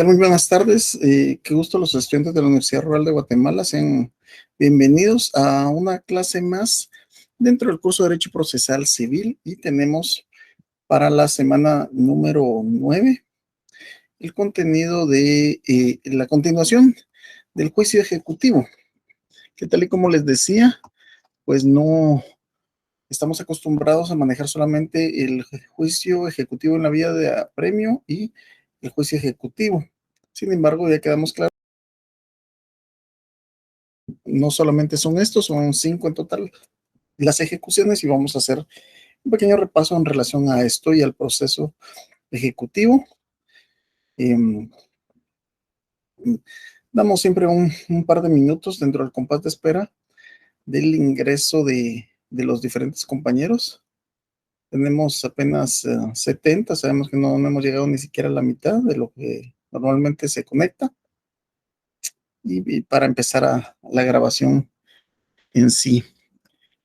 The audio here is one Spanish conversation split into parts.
tal? Muy buenas tardes. Qué gusto los estudiantes de la Universidad Rural de Guatemala. Sean bienvenidos a una clase más dentro del curso de Derecho Procesal Civil y tenemos para la semana número 9 el contenido de la continuación del juicio ejecutivo, que tal y como les decía, pues no estamos acostumbrados a manejar solamente el juicio ejecutivo en la vía de apremio y el juicio ejecutivo. Sin embargo, ya quedamos claros, no solamente son estos, son 5 en total las ejecuciones y vamos a hacer un pequeño repaso en relación a esto y al proceso ejecutivo. Eh, Damos siempre un par de minutos dentro del compás de espera del ingreso de los diferentes compañeros. Tenemos apenas 70, sabemos que no hemos llegado ni siquiera a la mitad de lo que normalmente se conecta. Y para empezar la grabación en sí,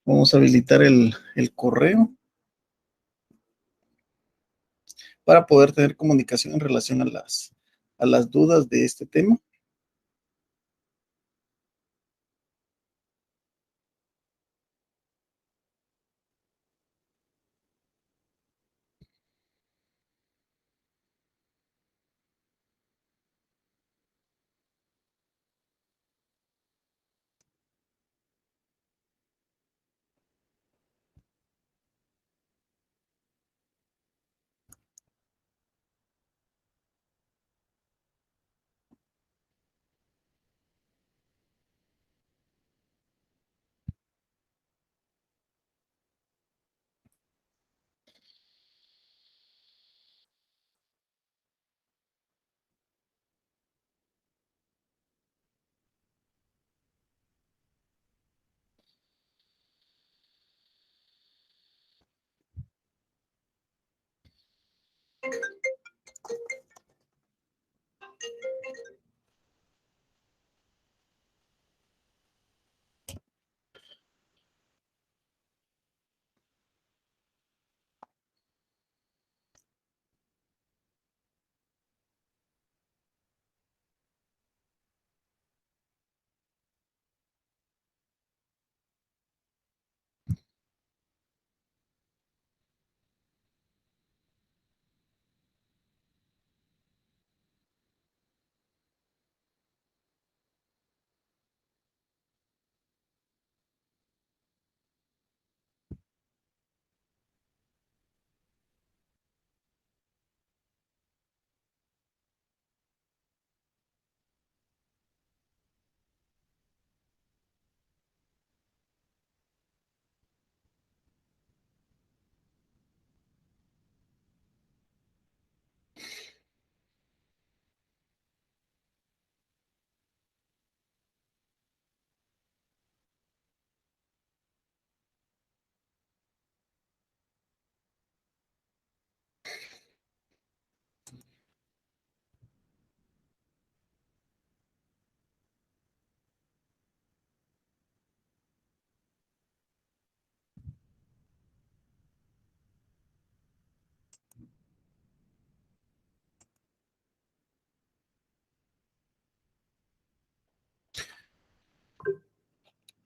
vamos a habilitar el correo para poder tener comunicación en relación a las dudas de este tema.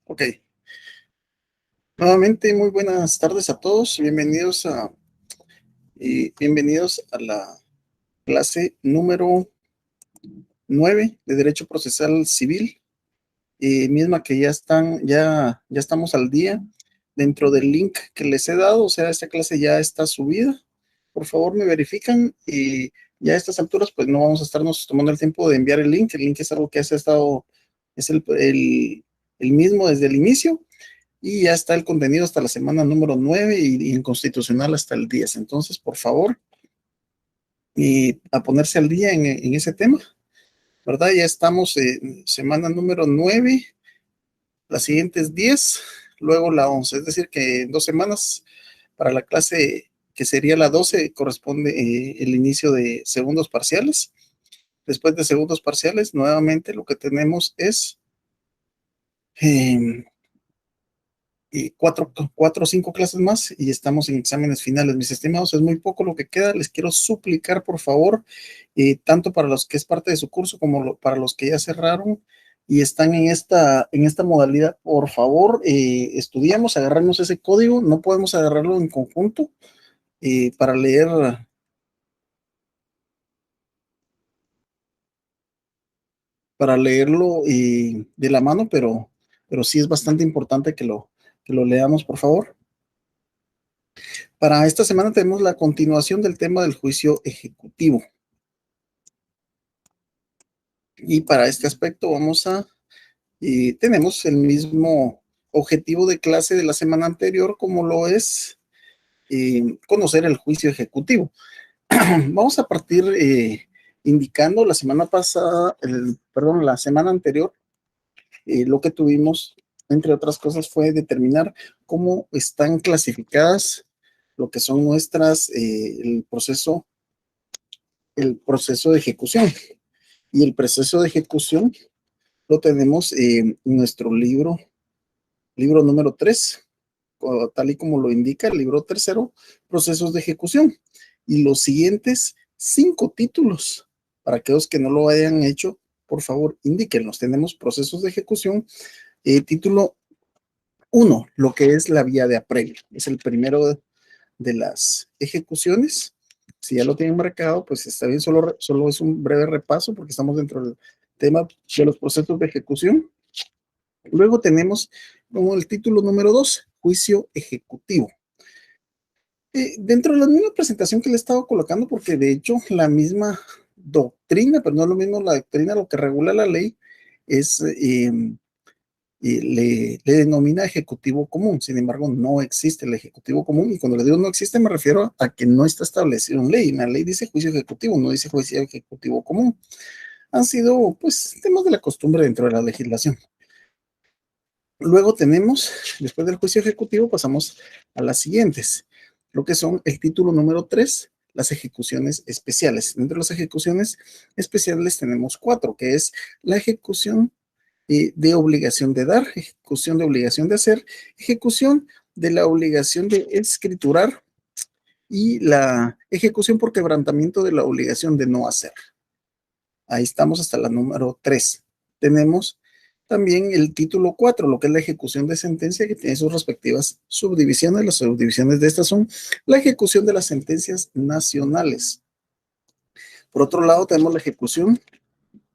Ok, nuevamente muy buenas tardes a todos. Bienvenidos a la clase número 9 de Derecho Procesal Civil, misma que ya estamos al día dentro del link que les he dado. O sea, esta clase ya está subida. Por favor, me verifican y ya a estas alturas, pues no vamos a estarnos tomando el tiempo de enviar el link. El link es algo que se ha estado, es el mismo desde el inicio y ya está el contenido hasta la semana número 9 y en constitucional hasta el 10. Entonces, por favor, y a ponerse al día en ese tema, ¿verdad? Ya estamos en semana número 9, las siguientes 10, luego la 11, es decir, que en 2 semanas para la clase que sería la 12 corresponde el inicio de segundos parciales. Después de segundos parciales, nuevamente lo que tenemos es eh, cuatro o cinco clases más y estamos en exámenes finales. Mis estimados, es muy poco lo que queda. Les quiero suplicar, por favor, tanto para los que es parte de su curso como para los que ya cerraron y están en esta modalidad, por favor, estudiamos, agarrarnos ese código. No podemos agarrarlo en conjunto para leer. Para leerlo de la mano, pero sí es bastante importante que lo leamos, por favor. Para esta semana tenemos la continuación del tema del juicio ejecutivo. Y para este aspecto tenemos el mismo objetivo de clase de la semana anterior, como lo es conocer el juicio ejecutivo. Vamos a partir indicando la semana pasada, la semana anterior, lo que tuvimos, entre otras cosas, fue determinar cómo están clasificadas lo que son el proceso de ejecución. Y el proceso de ejecución lo tenemos en nuestro libro número 3, tal y como lo indica el libro tercero, procesos de ejecución. Y los siguientes 5 títulos, para aquellos que no lo hayan hecho, por favor, indíquenlos. Tenemos procesos de ejecución, título 1, lo que es la vía de apremio. Es el primero de las ejecuciones. Si ya lo tienen marcado, pues está bien, solo es un breve repaso porque estamos dentro del tema de los procesos de ejecución. Luego tenemos como el título número 2, juicio ejecutivo. Dentro de la misma presentación que le he estado colocando, porque de hecho la misma doctrina, pero no es lo mismo la doctrina, lo que regula la ley es le denomina ejecutivo común. Sin embargo, no existe el ejecutivo común, y cuando le digo no existe me refiero a que no está establecido en ley. En la ley dice juicio ejecutivo, no dice juicio ejecutivo común. Han sido pues temas de la costumbre dentro de la legislación. Luego tenemos, después del juicio ejecutivo, pasamos a las siguientes, lo que son el título número 3, las ejecuciones especiales. Dentro de las ejecuciones especiales tenemos 4, que es la ejecución de obligación de dar, ejecución de obligación de hacer, ejecución de la obligación de escriturar y la ejecución por quebrantamiento de la obligación de no hacer. Ahí estamos hasta la número 3. Tenemos también el título 4, lo que es la ejecución de sentencia, que tiene sus respectivas subdivisiones. Las subdivisiones de estas son la ejecución de las sentencias nacionales. Por otro lado, tenemos la ejecución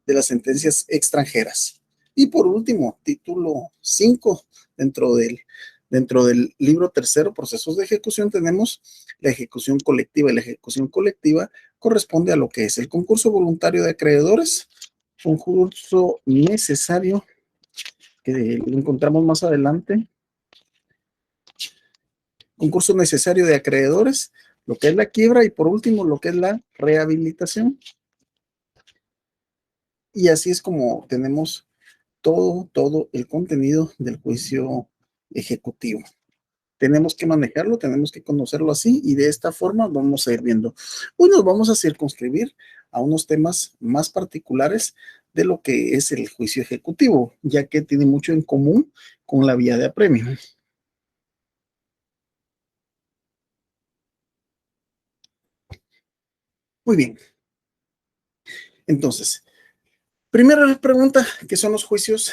de las sentencias extranjeras. Y por último, título 5, dentro del libro tercero, procesos de ejecución, tenemos la ejecución colectiva. Y la ejecución colectiva corresponde a lo que es el concurso voluntario de acreedores, concurso necesario, que lo encontramos más adelante, concurso necesario de acreedores, lo que es la quiebra y por último lo que es la rehabilitación. Y así es como tenemos todo el contenido del juicio ejecutivo. Tenemos que manejarlo, tenemos que conocerlo así y de esta forma vamos a ir viendo. Hoy nos vamos a circunscribir a unos temas más particulares de lo que es el juicio ejecutivo, ya que tiene mucho en común con la vía de apremio. Muy bien. Entonces, primera pregunta, ¿qué son los juicios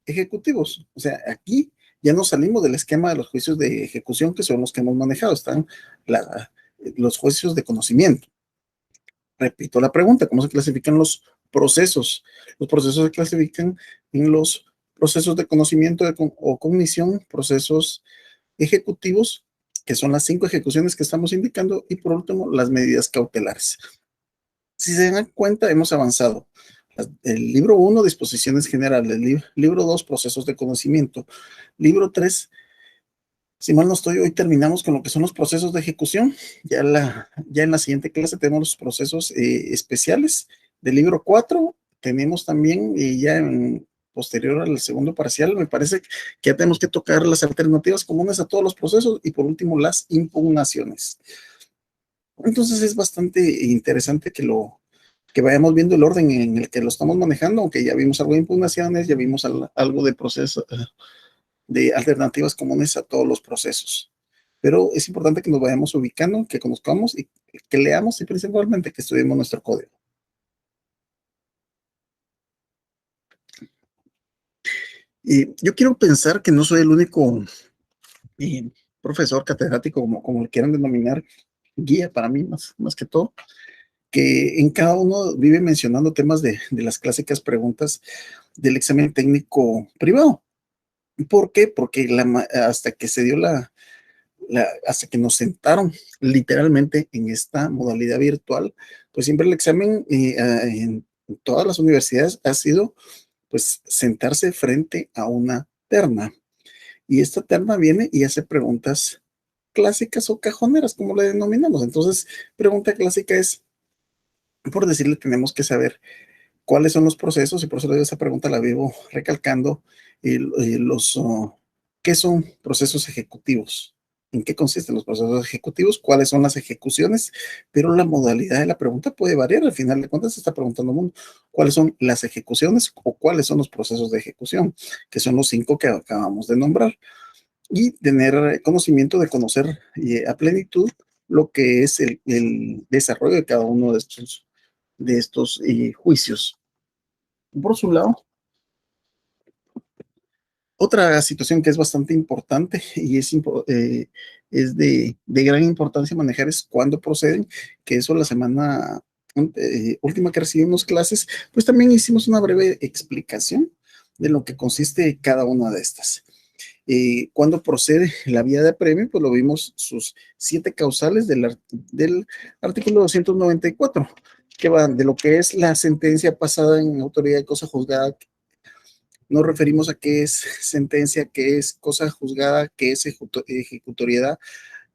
ejecutivos? O sea, aquí ya nos salimos del esquema de los juicios de ejecución, que son los que hemos manejado. Están los juicios de conocimiento. Repito la pregunta, ¿cómo se clasifican los procesos? Los procesos se clasifican en los procesos de conocimiento o cognición, procesos ejecutivos, que son las 5 ejecuciones que estamos indicando, y por último, las medidas cautelares. Si se dan cuenta, hemos avanzado. El libro 1, disposiciones generales. Libro 2, procesos de conocimiento. Libro 3, si mal no estoy, hoy terminamos con lo que son los procesos de ejecución. Ya en la siguiente clase tenemos los procesos especiales. Del libro 4 tenemos también, posterior al segundo parcial, me parece que ya tenemos que tocar las alternativas comunes a todos los procesos y por último las impugnaciones. Entonces es bastante interesante que vayamos viendo el orden en el que lo estamos manejando, aunque ya vimos algo de impugnaciones, ya vimos algo de proceso, de alternativas comunes a todos los procesos. Pero es importante que nos vayamos ubicando, que conozcamos y que leamos y principalmente que estudiemos nuestro código. Y yo quiero pensar que no soy el único profesor catedrático, como le quieran denominar, guía para mí más que todo, que en cada uno vive mencionando temas de las clásicas preguntas del examen técnico privado. ¿Por qué? Porque hasta que se dio hasta que nos sentaron literalmente en esta modalidad virtual, pues siempre el examen en todas las universidades ha sido pues sentarse frente a una terna. Y esta terna viene y hace preguntas clásicas o cajoneras, como le denominamos. Entonces, pregunta clásica es, por decirle, tenemos que saber cuáles son los procesos, y por eso le digo esa pregunta, la vivo recalcando, ¿qué son procesos ejecutivos? ¿En qué consisten los procesos ejecutivos? ¿Cuáles son las ejecuciones? Pero la modalidad de la pregunta puede variar. Al final de cuentas, se está preguntando mundo, ¿cuáles son las ejecuciones o cuáles son los procesos de ejecución? Que son los 5 que acabamos de nombrar. Y tener conocimiento de conocer a plenitud lo que es el desarrollo de cada uno de estos juicios. Por su lado, otra situación que es bastante importante y es de gran importancia manejar es cuándo proceden, que eso la semana última que recibimos clases, pues también hicimos una breve explicación de lo que consiste cada una de estas. Cuando procede la vía de apremio, pues lo vimos sus 7 causales del artículo 294, que van de lo que es la sentencia pasada en autoridad de cosa juzgada. Nos referimos a qué es sentencia, qué es cosa juzgada, qué es ejecutoriedad.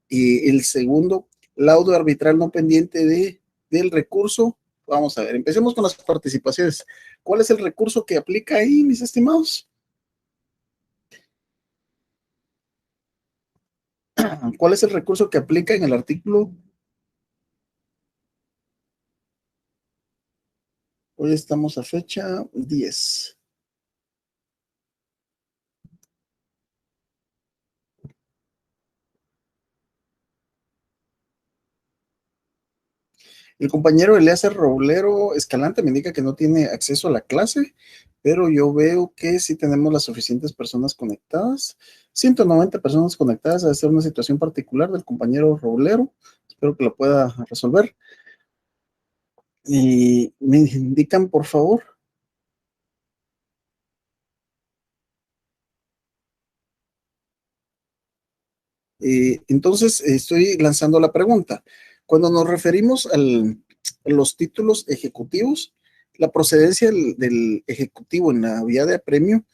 Y el segundo, laudo arbitral no pendiente del recurso. Vamos a ver, empecemos con las participaciones. ¿Cuál es el recurso que aplica ahí, mis estimados? ¿Cuál es el recurso que aplica en el artículo? Hoy estamos a fecha 10. El compañero Eleazar Roblero Escalante me indica que no tiene acceso a la clase, pero yo veo que sí tenemos las suficientes personas conectadas. 190 personas conectadas, a ser una situación particular del compañero Roblero. Espero que lo pueda resolver. Y me indican, por favor. Entonces, estoy lanzando la pregunta. Cuando nos referimos a los títulos ejecutivos, la procedencia del ejecutivo en la vía de apremio,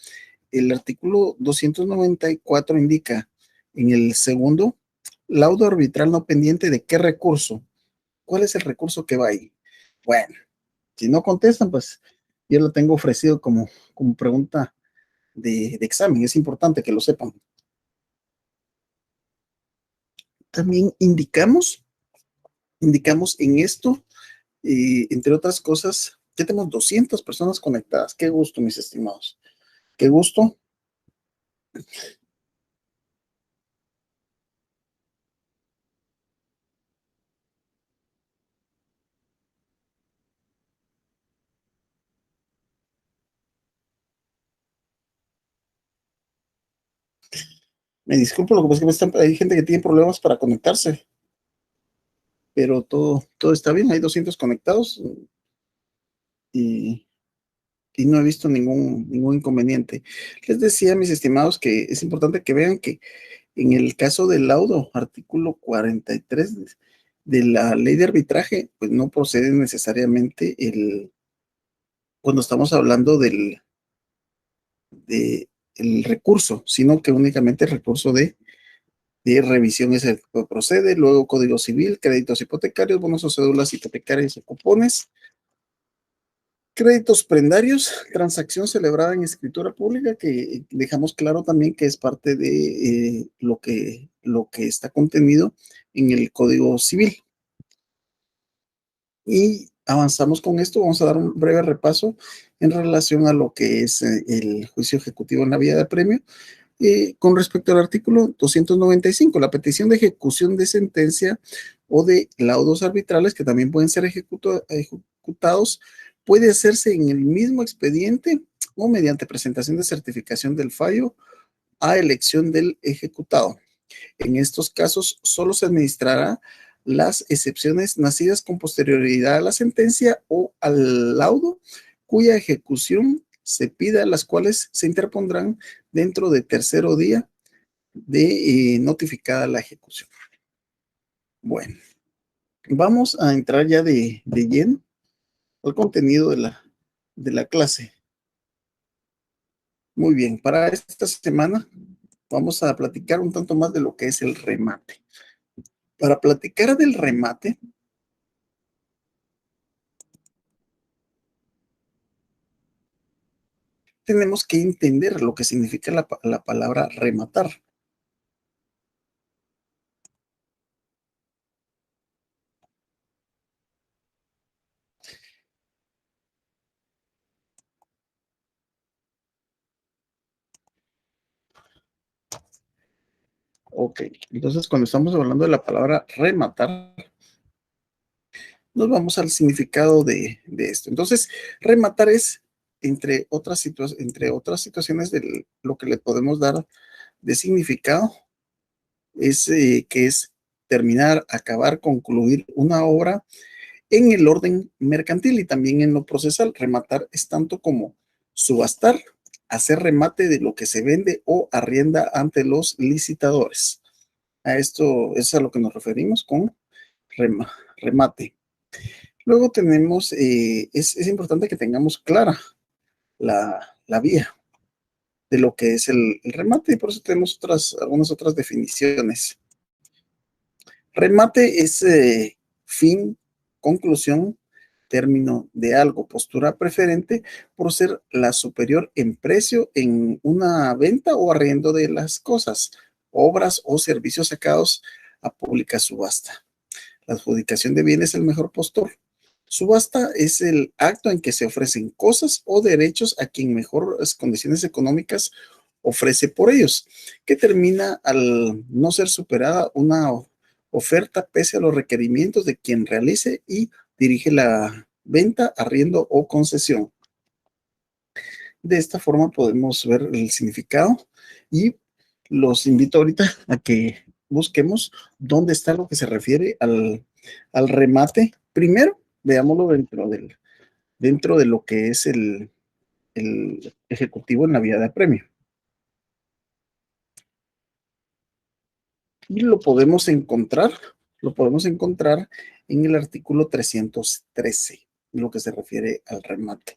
el artículo 294 indica en el segundo, laudo arbitral no pendiente de qué recurso. ¿Cuál es el recurso que va ahí? Bueno, si no contestan, pues yo lo tengo ofrecido como pregunta de examen. Es importante que lo sepan. También indicamos en esto, entre otras cosas, ya tenemos 200 personas conectadas. Qué gusto, mis estimados. Qué gusto. Me disculpo, lo que pasa es que hay gente que tiene problemas para conectarse, pero todo está bien. Hay 200 conectados y, y no he visto ningún inconveniente. Les decía, mis estimados, que es importante que vean que en el caso del laudo, artículo 43 de la ley de arbitraje, pues no procede necesariamente cuando estamos hablando el recurso, sino que únicamente el recurso de revisión es el que procede, luego Código Civil, créditos hipotecarios, bonos o cédulas hipotecarias o cupones, créditos prendarios, transacción celebrada en escritura pública, que dejamos claro también que es parte de lo que está contenido en el Código Civil. Y avanzamos con esto, vamos a dar un breve repaso en relación a lo que es el juicio ejecutivo en la vía de apremio. Con respecto al artículo 295, la petición de ejecución de sentencia o de laudos arbitrales que también pueden ser ejecutados puede hacerse en el mismo expediente o mediante presentación de certificación del fallo a elección del ejecutado. En estos casos, solo se administrará las excepciones nacidas con posterioridad a la sentencia o al laudo, cuya ejecución se pida, las cuales se interpondrán dentro de tercero día de notificada la ejecución. Bueno, vamos a entrar ya de lleno al contenido de la clase. Muy bien, para esta semana vamos a platicar un tanto más de lo que es el remate. Para platicar del remate, tenemos que entender lo que significa la palabra rematar. Ok, entonces cuando estamos hablando de la palabra rematar, nos vamos al significado de esto. Entonces, rematar es, entre otras situaciones, de lo que le podemos dar de significado, es que es terminar, acabar, concluir una obra en el orden mercantil y también en lo procesal. Rematar es tanto como subastar, hacer remate de lo que se vende o arrienda ante los licitadores. A esto es a lo que nos referimos con remate. Luego tenemos, es importante que tengamos clara la vía de lo que es el remate y por eso tenemos algunas otras definiciones. Remate es fin, conclusión, término de algo, postura preferente por ser la superior en precio en una venta o arriendo de las cosas, obras o servicios sacados a pública subasta. La adjudicación de bienes es el mejor postor. Subasta es el acto en que se ofrecen cosas o derechos a quien mejores condiciones económicas ofrece por ellos, que termina al no ser superada una oferta pese a los requerimientos de quien realice y dirige la venta, arriendo o concesión. De esta forma podemos ver el significado y los invito ahorita a que busquemos dónde está lo que se refiere al remate. Primero, veámoslo dentro de lo que es el ejecutivo en la vía de apremio. Y lo podemos encontrar en el artículo 313, en lo que se refiere al remate.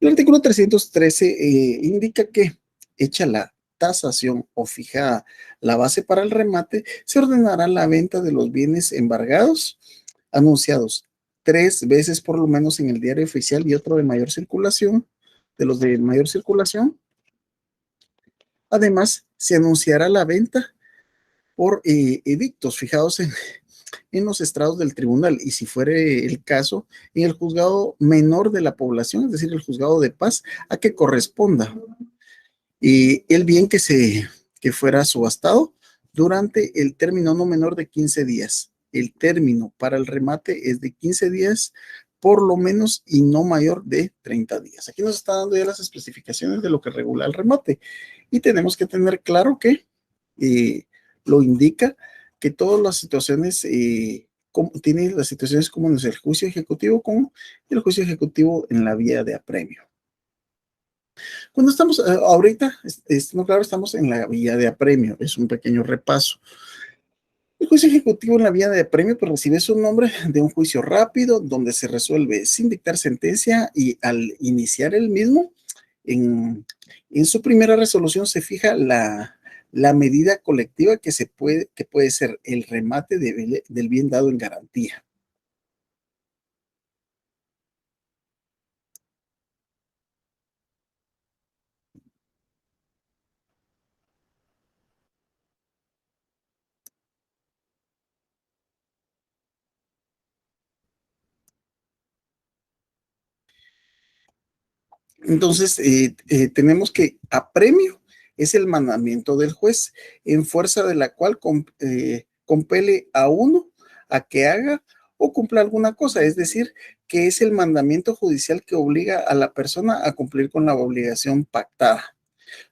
El artículo 313 indica que, hecha la tasación o fijada la base para el remate, se ordenará la venta de los bienes embargados, anunciados 3 veces por lo menos en el diario oficial y otro de mayor circulación, de los de mayor circulación. Además, se anunciará la venta por edictos fijados en los estrados del tribunal y, si fuere el caso, en el juzgado menor de la población, es decir, el juzgado de paz, a que corresponda el bien que fuera subastado durante el término no menor de 15 días. El término para el remate es de 15 días por lo menos y no mayor de 30 días. Aquí nos está dando ya las especificaciones de lo que regula el remate y tenemos que tener claro que eh, lo indica que todas las situaciones, tiene las situaciones comunes, el juicio ejecutivo como el juicio ejecutivo en la vía de apremio. Cuando estamos ahorita, no, claro, estamos en la vía de apremio, es un pequeño repaso. El juicio ejecutivo en la vía de apremio pues, recibe su nombre de un juicio rápido donde se resuelve sin dictar sentencia y al iniciar el mismo, en su primera resolución se fija la medida colectiva que puede ser el remate del bien dado en garantía. Entonces, tenemos que apremio es el mandamiento del juez, en fuerza de la cual compele a uno a que haga o cumpla alguna cosa, es decir, que es el mandamiento judicial que obliga a la persona a cumplir con la obligación pactada.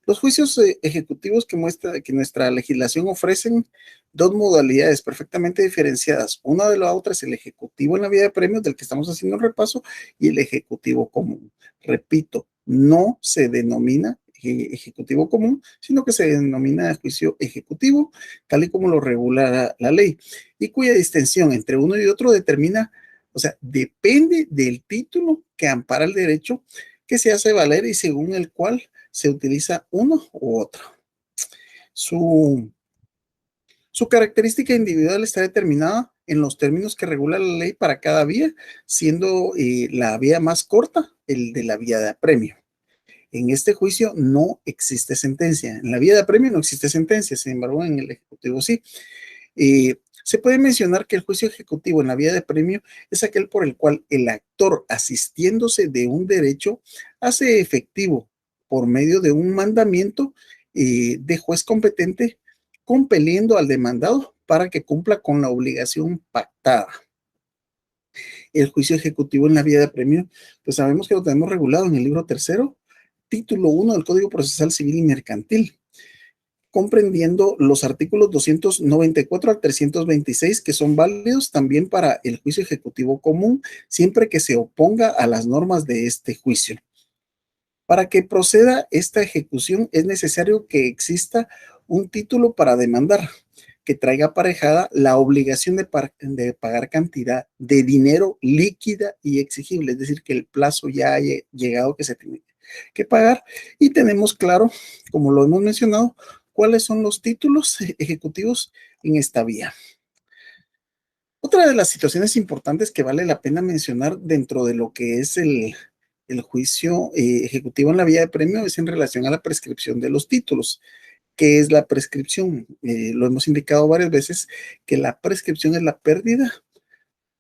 Los juicios ejecutivos que muestra que nuestra legislación ofrecen dos modalidades perfectamente diferenciadas. Una de la otra es el ejecutivo en la vía de premios, del que estamos haciendo un repaso, y el ejecutivo común. Repito, no se denomina ejecutivo común, sino que se denomina juicio ejecutivo, tal y como lo regula la ley, y cuya distinción entre uno y otro determina, o sea, depende del título que ampara el derecho que se hace valer y según el cual se utiliza uno u otro. Su, su característica individual está determinada en los términos que regula la ley para cada vía, siendo la vía más corta el de la vía de apremio. En este juicio no existe sentencia. En la vía de apremio no existe sentencia, sin embargo, en el ejecutivo sí. Se puede mencionar que el juicio ejecutivo en la vía de apremio es aquel por el cual el actor, asistiéndose de un derecho, hace efectivo por medio de un mandamiento de juez competente, compeliendo al demandado para que cumpla con la obligación pactada. El juicio ejecutivo en la vía de apremio, pues sabemos que lo tenemos regulado en el libro tercero, título 1 del Código Procesal Civil y Mercantil, comprendiendo los artículos 294 al 326, que son válidos también para el juicio ejecutivo común, siempre que se oponga a las normas de este juicio. Para que proceda esta ejecución es necesario que exista un título para demandar, que traiga aparejada la obligación de pagar cantidad de dinero líquida y exigible, es decir, que el plazo ya haya llegado que se tiene que pagar. Y tenemos claro, como lo hemos mencionado, cuáles son los títulos ejecutivos en esta vía. Otra de las situaciones importantes que vale la pena mencionar dentro de lo que es el juicio ejecutivo en la vía de premio es en relación a la prescripción de los títulos. ¿Qué es la prescripción? Lo hemos indicado varias veces que la prescripción es la pérdida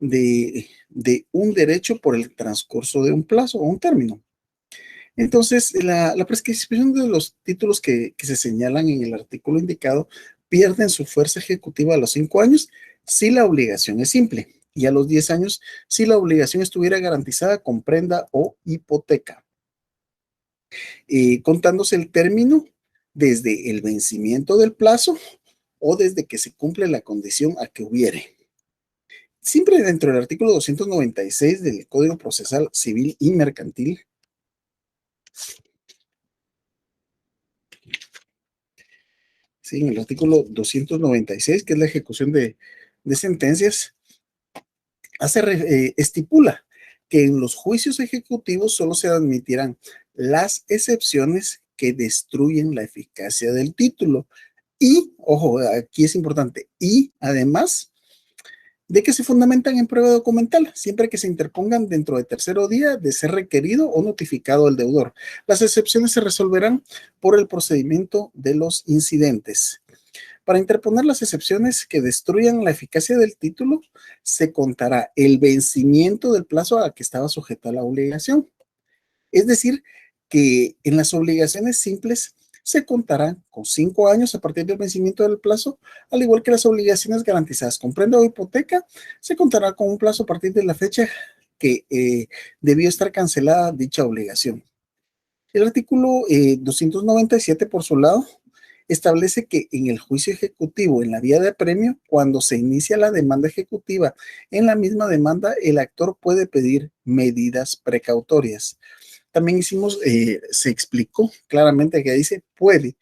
de un derecho por el transcurso de un plazo o un término. Entonces, la prescripción de los títulos que se señalan en el artículo indicado pierden su fuerza ejecutiva a los 5 años si la obligación es simple y a los 10 años si la obligación estuviera garantizada con prenda o hipoteca, contándose el término desde el vencimiento del plazo o desde que se cumple la condición a que hubiere. Siempre dentro del artículo 296 del Código Procesal Civil y Mercantil, sí, en el artículo 296, que es la ejecución de sentencias, estipula que en los juicios ejecutivos solo se admitirán las excepciones que destruyen la eficacia del título. Y, ojo, aquí es importante, y además de que se fundamentan en prueba documental, siempre que se interpongan dentro de tercero día de ser requerido o notificado el deudor. Las excepciones se resolverán por el procedimiento de los incidentes. Para interponer las excepciones que destruyan la eficacia del título, se contará el vencimiento del plazo a que estaba sujeta la obligación. Es decir, que en las obligaciones simples se contará con 5 años a partir del vencimiento del plazo, al igual que las obligaciones garantizadas con prenda o hipoteca, se contará con un plazo a partir de la fecha que debió estar cancelada dicha obligación. El artículo 297, por su lado, establece que en el juicio ejecutivo, en la vía de apremio, cuando se inicia la demanda ejecutiva, en la misma demanda, el actor puede pedir medidas precautorias. También se explicó claramente que dice puede.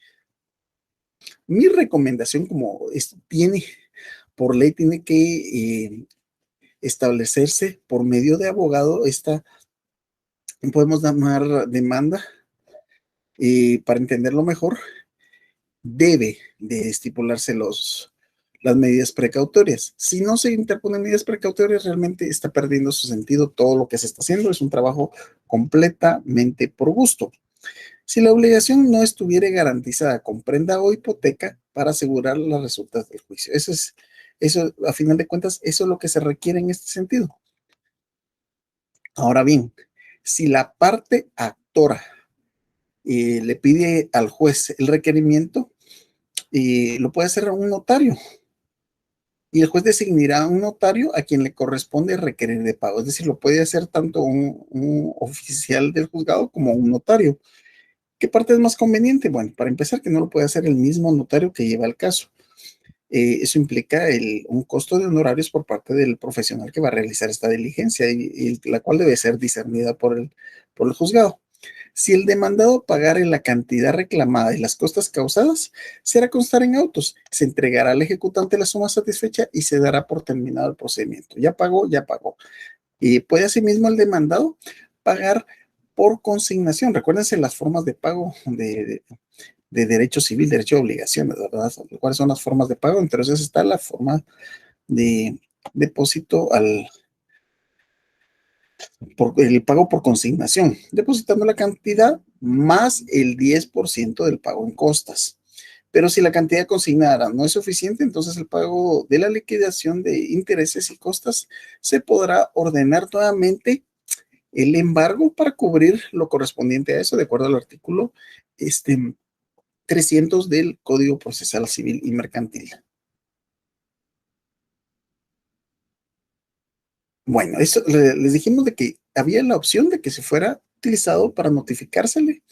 Mi recomendación, como tiene por ley, tiene que establecerse por medio de abogado, podemos llamar demanda, para entenderlo mejor, debe de estipularse las medidas precautorias. Si no se interponen medidas precautorias, realmente está perdiendo su sentido todo lo que se está haciendo. Es un trabajo completamente por gusto. Si la obligación no estuviera garantizada con prenda o hipoteca para asegurar los resultados del juicio. Eso, a final de cuentas, eso es lo que se requiere en este sentido. Ahora bien, si la parte actora le pide al juez el requerimiento, lo puede hacer un notario. Y el juez designará un notario a quien le corresponde requerir de pago. Es decir, lo puede hacer tanto un oficial del juzgado como un notario. ¿Qué parte es más conveniente? Bueno, para empezar, que no lo puede hacer el mismo notario que lleva el caso. Eso implica un costo de honorarios por parte del profesional que va a realizar esta diligencia y la cual debe ser discernida por el juzgado. Si el demandado pagare la cantidad reclamada y las costas causadas, se hará constar en autos, se entregará al ejecutante la suma satisfecha y se dará por terminado el procedimiento. Ya pagó, ya pagó. Y puede asimismo el demandado pagar por consignación. Recuérdense las formas de pago de derecho civil, derecho de obligaciones, ¿verdad? ¿Cuáles son las formas de pago? Entonces está la forma de depósito por el pago por consignación, depositando la cantidad más el 10% del pago en costas. Pero si la cantidad consignada no es suficiente, entonces el pago de la liquidación de intereses y costas se podrá ordenar nuevamente el embargo para cubrir lo correspondiente a eso, de acuerdo al artículo 300 del Código Procesal Civil y Mercantil. Bueno, eso les dijimos de que había la opción de que se fuera utilizado para notificársele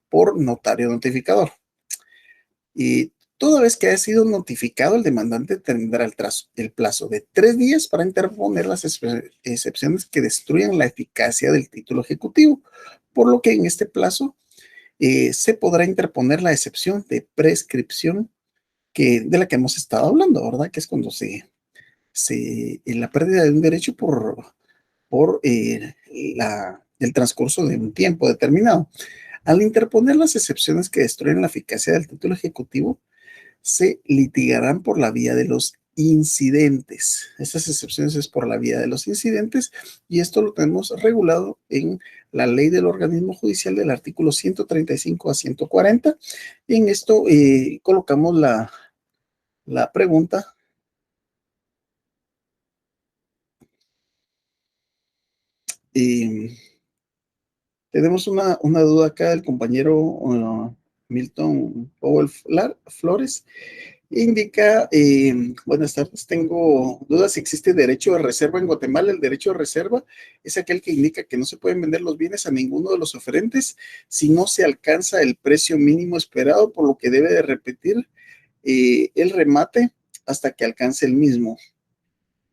por notario notificador. Y toda vez que haya sido notificado, el demandante tendrá el plazo de 3 días para interponer las excepciones que destruyan la eficacia del título ejecutivo, por lo que en este plazo se podrá interponer la excepción de prescripción de la que hemos estado hablando, ¿verdad? Que es cuando la pérdida de un derecho por el transcurso de un tiempo determinado. Al interponer las excepciones que destruyen la eficacia del título ejecutivo, se litigarán por la vía de los incidentes. Estas excepciones es por la vía de los incidentes y esto lo tenemos regulado en la ley del organismo judicial del artículo 135 a 140. Y en esto colocamos la pregunta. Eh, Tenemos una duda acá del compañero Milton Powell Flores. Indica, buenas tardes, tengo dudas si existe derecho de reserva en Guatemala. El derecho de reserva es aquel que indica que no se pueden vender los bienes a ninguno de los oferentes si no se alcanza el precio mínimo esperado, por lo que debe de repetir el remate hasta que alcance el mismo.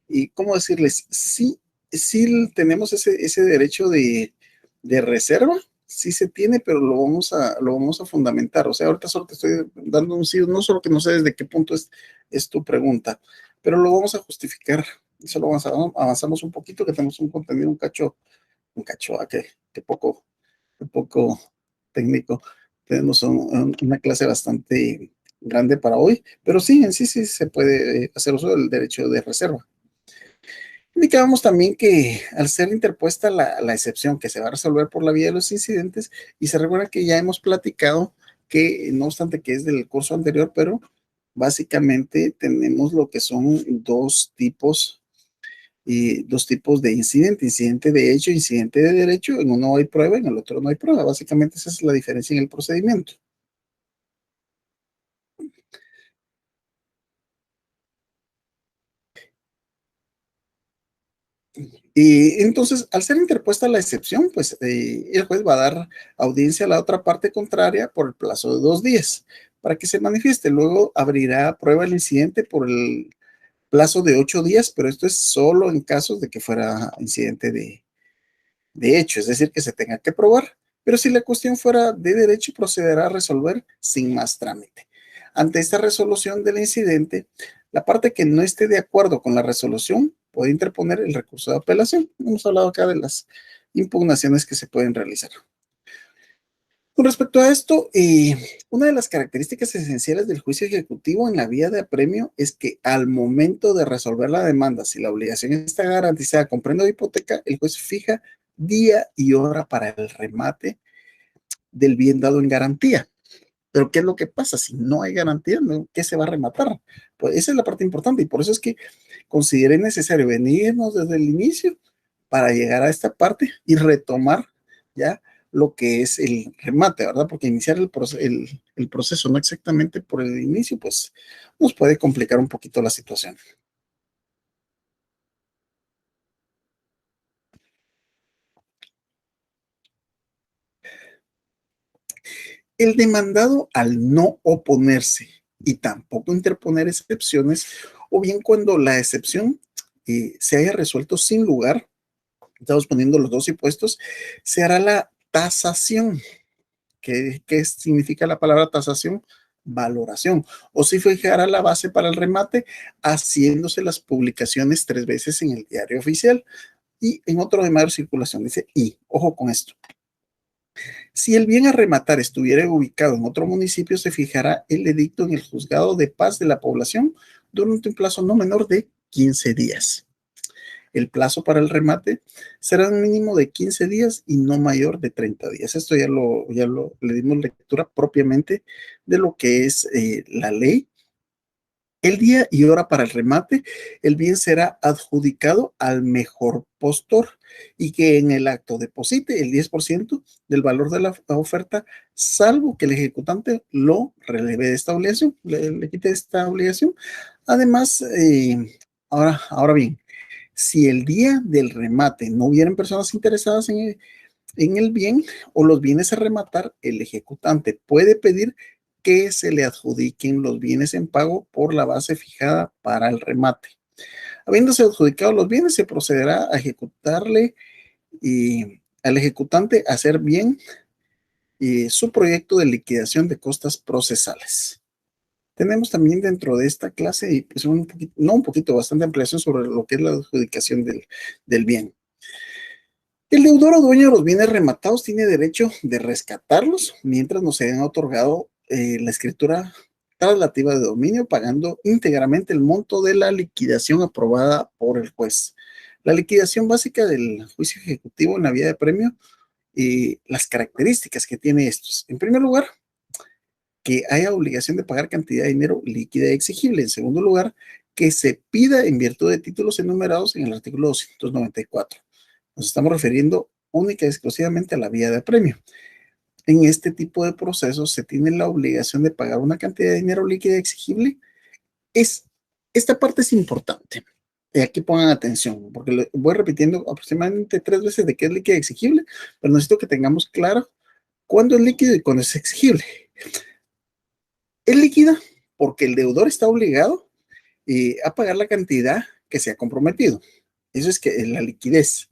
¿Y cómo decirles? Sí, sí tenemos ese derecho de reserva, sí se tiene, pero lo vamos a fundamentar. O sea, ahorita solo te estoy dando un sí, no solo que no sé desde qué punto es tu pregunta, pero lo vamos a justificar. Solo avanzamos un poquito, que tenemos un contenido, que poco técnico. Tenemos una clase bastante grande para hoy, pero sí, en sí se puede hacer uso del derecho de reserva. Indicábamos también que al ser interpuesta la excepción que se va a resolver por la vía de los incidentes, y se recuerda que ya hemos platicado que, no obstante que es del curso anterior, pero básicamente tenemos lo que son dos tipos de incidente de hecho, incidente de derecho. En uno hay prueba, en el otro no hay prueba. Básicamente esa es la diferencia en el procedimiento. Y entonces, al ser interpuesta la excepción, pues el juez va a dar audiencia a la otra parte contraria por el plazo de 2 días para que se manifieste. Luego abrirá prueba el incidente por el plazo de 8 días, pero esto es solo en casos de que fuera incidente de hecho, es decir, que se tenga que probar. Pero si la cuestión fuera de derecho, procederá a resolver sin más trámite. Ante esta resolución del incidente, la parte que no esté de acuerdo con la resolución puede interponer el recurso de apelación. Hemos hablado acá de las impugnaciones que se pueden realizar. Con respecto a esto, una de las características esenciales del juicio ejecutivo en la vía de apremio es que al momento de resolver la demanda, si la obligación está garantizada con prenda de hipoteca, el juez fija día y hora para el remate del bien dado en garantía. Pero ¿qué es lo que pasa? Si no hay garantía, ¿qué se va a rematar? Pues esa es la parte importante y por eso es que consideré necesario venirnos desde el inicio para llegar a esta parte y retomar ya lo que es el remate, ¿verdad? Porque iniciar el proceso no exactamente por el inicio, pues nos puede complicar un poquito la situación. El demandado, al no oponerse y tampoco interponer excepciones, o bien cuando la excepción se haya resuelto sin lugar, estamos poniendo los dos impuestos, se hará la tasación. ¿Qué significa la palabra tasación? Valoración. O si fijará la base para el remate, haciéndose las publicaciones 3 veces en el diario oficial y en otro de mayor circulación. Dice, y ojo con esto. Si el bien a rematar estuviera ubicado en otro municipio, se fijará el edicto en el juzgado de paz de la población durante un plazo no menor de 15 días. El plazo para el remate será un mínimo de 15 días y no mayor de 30 días. Esto le dimos lectura propiamente de lo que es la ley. El día y hora para el remate, el bien será adjudicado al mejor postor y que en el acto deposite el 10% del valor de la oferta, salvo que el ejecutante lo releve de esta obligación, le quite esta obligación. Además, ahora bien, si el día del remate no hubieran personas interesadas en el bien o los bienes a rematar, el ejecutante puede pedir que se le adjudiquen los bienes en pago por la base fijada para el remate. Habiéndose adjudicado los bienes, se procederá a ejecutarle y al ejecutante hacer bien su proyecto de liquidación de costas procesales. Tenemos también dentro de esta clase, pues no un poquito, bastante ampliación sobre lo que es la adjudicación del bien. El deudor o dueño de los bienes rematados tiene derecho de rescatarlos mientras no se hayan otorgado la escritura traslativa de dominio, pagando íntegramente el monto de la liquidación aprobada por el juez. La liquidación básica del juicio ejecutivo en la vía de premio y las características que tiene estos. En primer lugar, que haya obligación de pagar cantidad de dinero líquida y exigible. En segundo lugar, que se pida en virtud de títulos enumerados en el artículo 294. Nos estamos refiriendo única y exclusivamente a la vía de apremio. En este tipo de procesos se tiene la obligación de pagar una cantidad de dinero líquida exigible. Esta parte es importante. Y aquí pongan atención, porque lo voy repitiendo aproximadamente 3 veces de qué es líquida exigible, pero necesito que tengamos claro cuándo es líquido y cuándo es exigible. Es líquida porque el deudor está obligado a pagar la cantidad que se ha comprometido. Eso es que es la liquidez.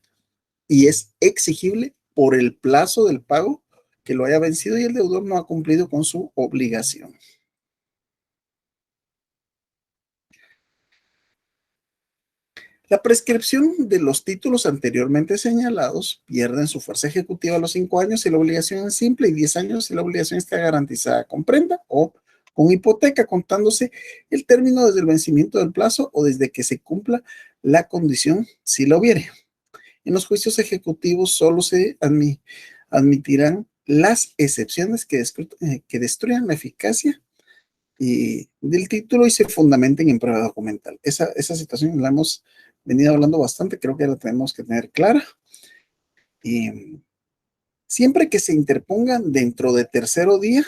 Y es exigible por el plazo del pago que lo haya vencido y el deudor no ha cumplido con su obligación. La prescripción de los títulos anteriormente señalados pierden su fuerza ejecutiva a los 5 años si la obligación es simple y 10 años si la obligación está garantizada con prenda o con hipoteca, contándose el término desde el vencimiento del plazo o desde que se cumpla la condición si la hubiere. En los juicios ejecutivos solo se admitirán las excepciones que destruyan la eficacia del título y se fundamenten en prueba documental. Esa situación la hemos venido hablando bastante, creo que la tenemos que tener clara. Y siempre que se interpongan dentro de tercero día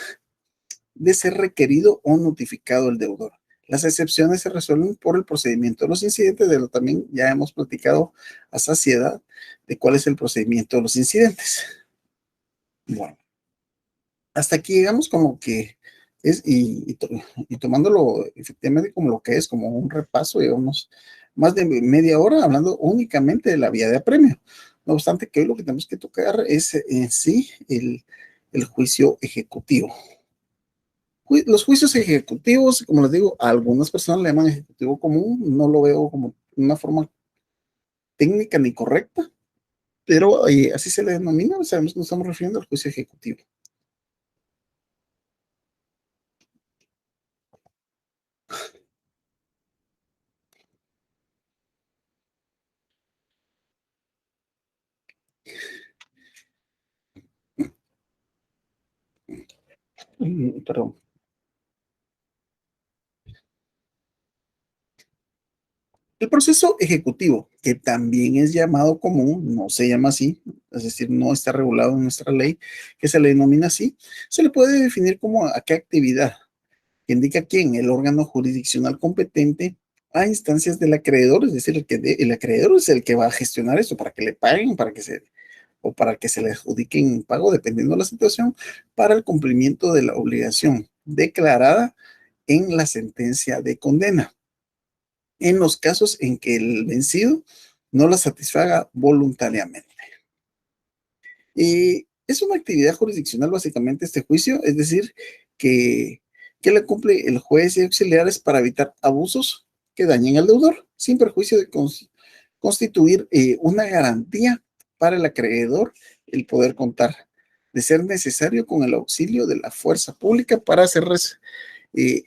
de ser requerido o notificado el deudor. Las excepciones se resuelven por el procedimiento de los incidentes, de lo también ya hemos platicado a saciedad de cuál es el procedimiento de los incidentes. Bueno, hasta aquí llegamos como que es, y tomándolo efectivamente como lo que es, como un repaso, digamos, más de media hora hablando únicamente de la vía de apremio. No obstante que hoy lo que tenemos que tocar es en sí el juicio ejecutivo. Los juicios ejecutivos, como les digo, a algunas personas le llaman ejecutivo común, no lo veo como una forma técnica ni correcta, pero así se le denomina, sabemos que nos estamos refiriendo al juicio ejecutivo. Perdón. El proceso ejecutivo, que también es llamado común, no se llama así, es decir, no está regulado en nuestra ley, que se le denomina así, se le puede definir como a qué actividad, que indica quién, el órgano jurisdiccional competente a instancias del acreedor, es decir, el acreedor es el que va a gestionar esto para que le paguen, o para que se le adjudiquen pago, dependiendo de la situación, para el cumplimiento de la obligación declarada en la sentencia de condena, en los casos en que el vencido no la satisfaga voluntariamente. Es una actividad jurisdiccional básicamente este juicio, es decir, que, que le cumple el juez y auxiliares para evitar abusos que dañen al deudor, sin perjuicio de constituir una garantía para el acreedor el poder contar, de ser necesario, con el auxilio de la fuerza pública para hacer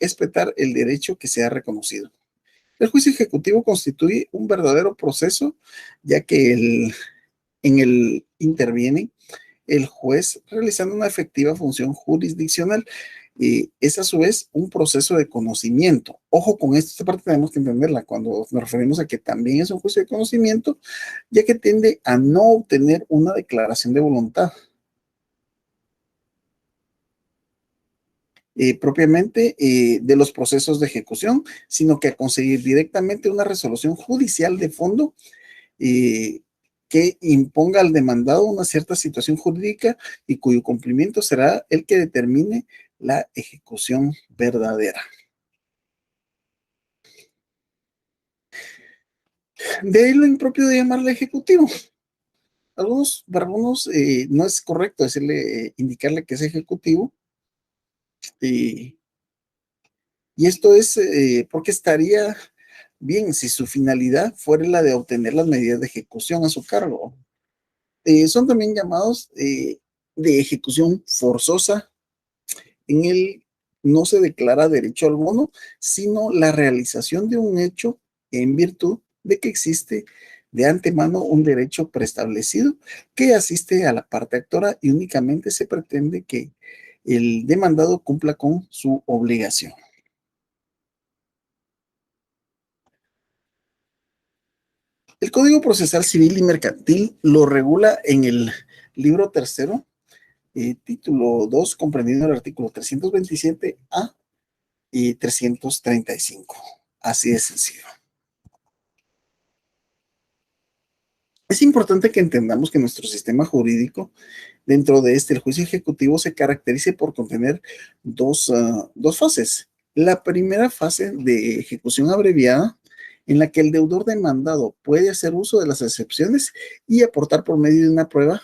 respetar el derecho que se ha reconocido. El juicio ejecutivo constituye un verdadero proceso, ya que en él interviene el juez realizando una efectiva función jurisdiccional. Es a su vez un proceso de conocimiento. Ojo con esto, esta parte tenemos que entenderla cuando nos referimos a que también es un juicio de conocimiento, ya que tiende a no obtener una declaración de voluntad propiamente de los procesos de ejecución, sino que a conseguir directamente una resolución judicial de fondo eh, que imponga al demandado una cierta situación jurídica y cuyo cumplimiento será el que determine la ejecución verdadera. De ahí lo impropio de llamarle ejecutivo. Para algunos no es correcto indicarle que es ejecutivo, eh, y esto es porque estaría bien si su finalidad fuera la de obtener las medidas de ejecución a su cargo. Son también llamados de ejecución forzosa. En él no se declara derecho alguno, sino la realización de un hecho en virtud de que existe de antemano un derecho preestablecido que asiste a la parte actora, y únicamente se pretende que el demandado cumpla con su obligación. El Código Procesal Civil y Mercantil lo regula en el libro tercero, título 2, comprendiendo el artículo 327A y 335. Así de sencillo. Es importante que entendamos que nuestro sistema jurídico, dentro de el juicio ejecutivo, se caracteriza por contener dos fases. La primera fase de ejecución abreviada, en la que el deudor demandado puede hacer uso de las excepciones y aportar por medio de una prueba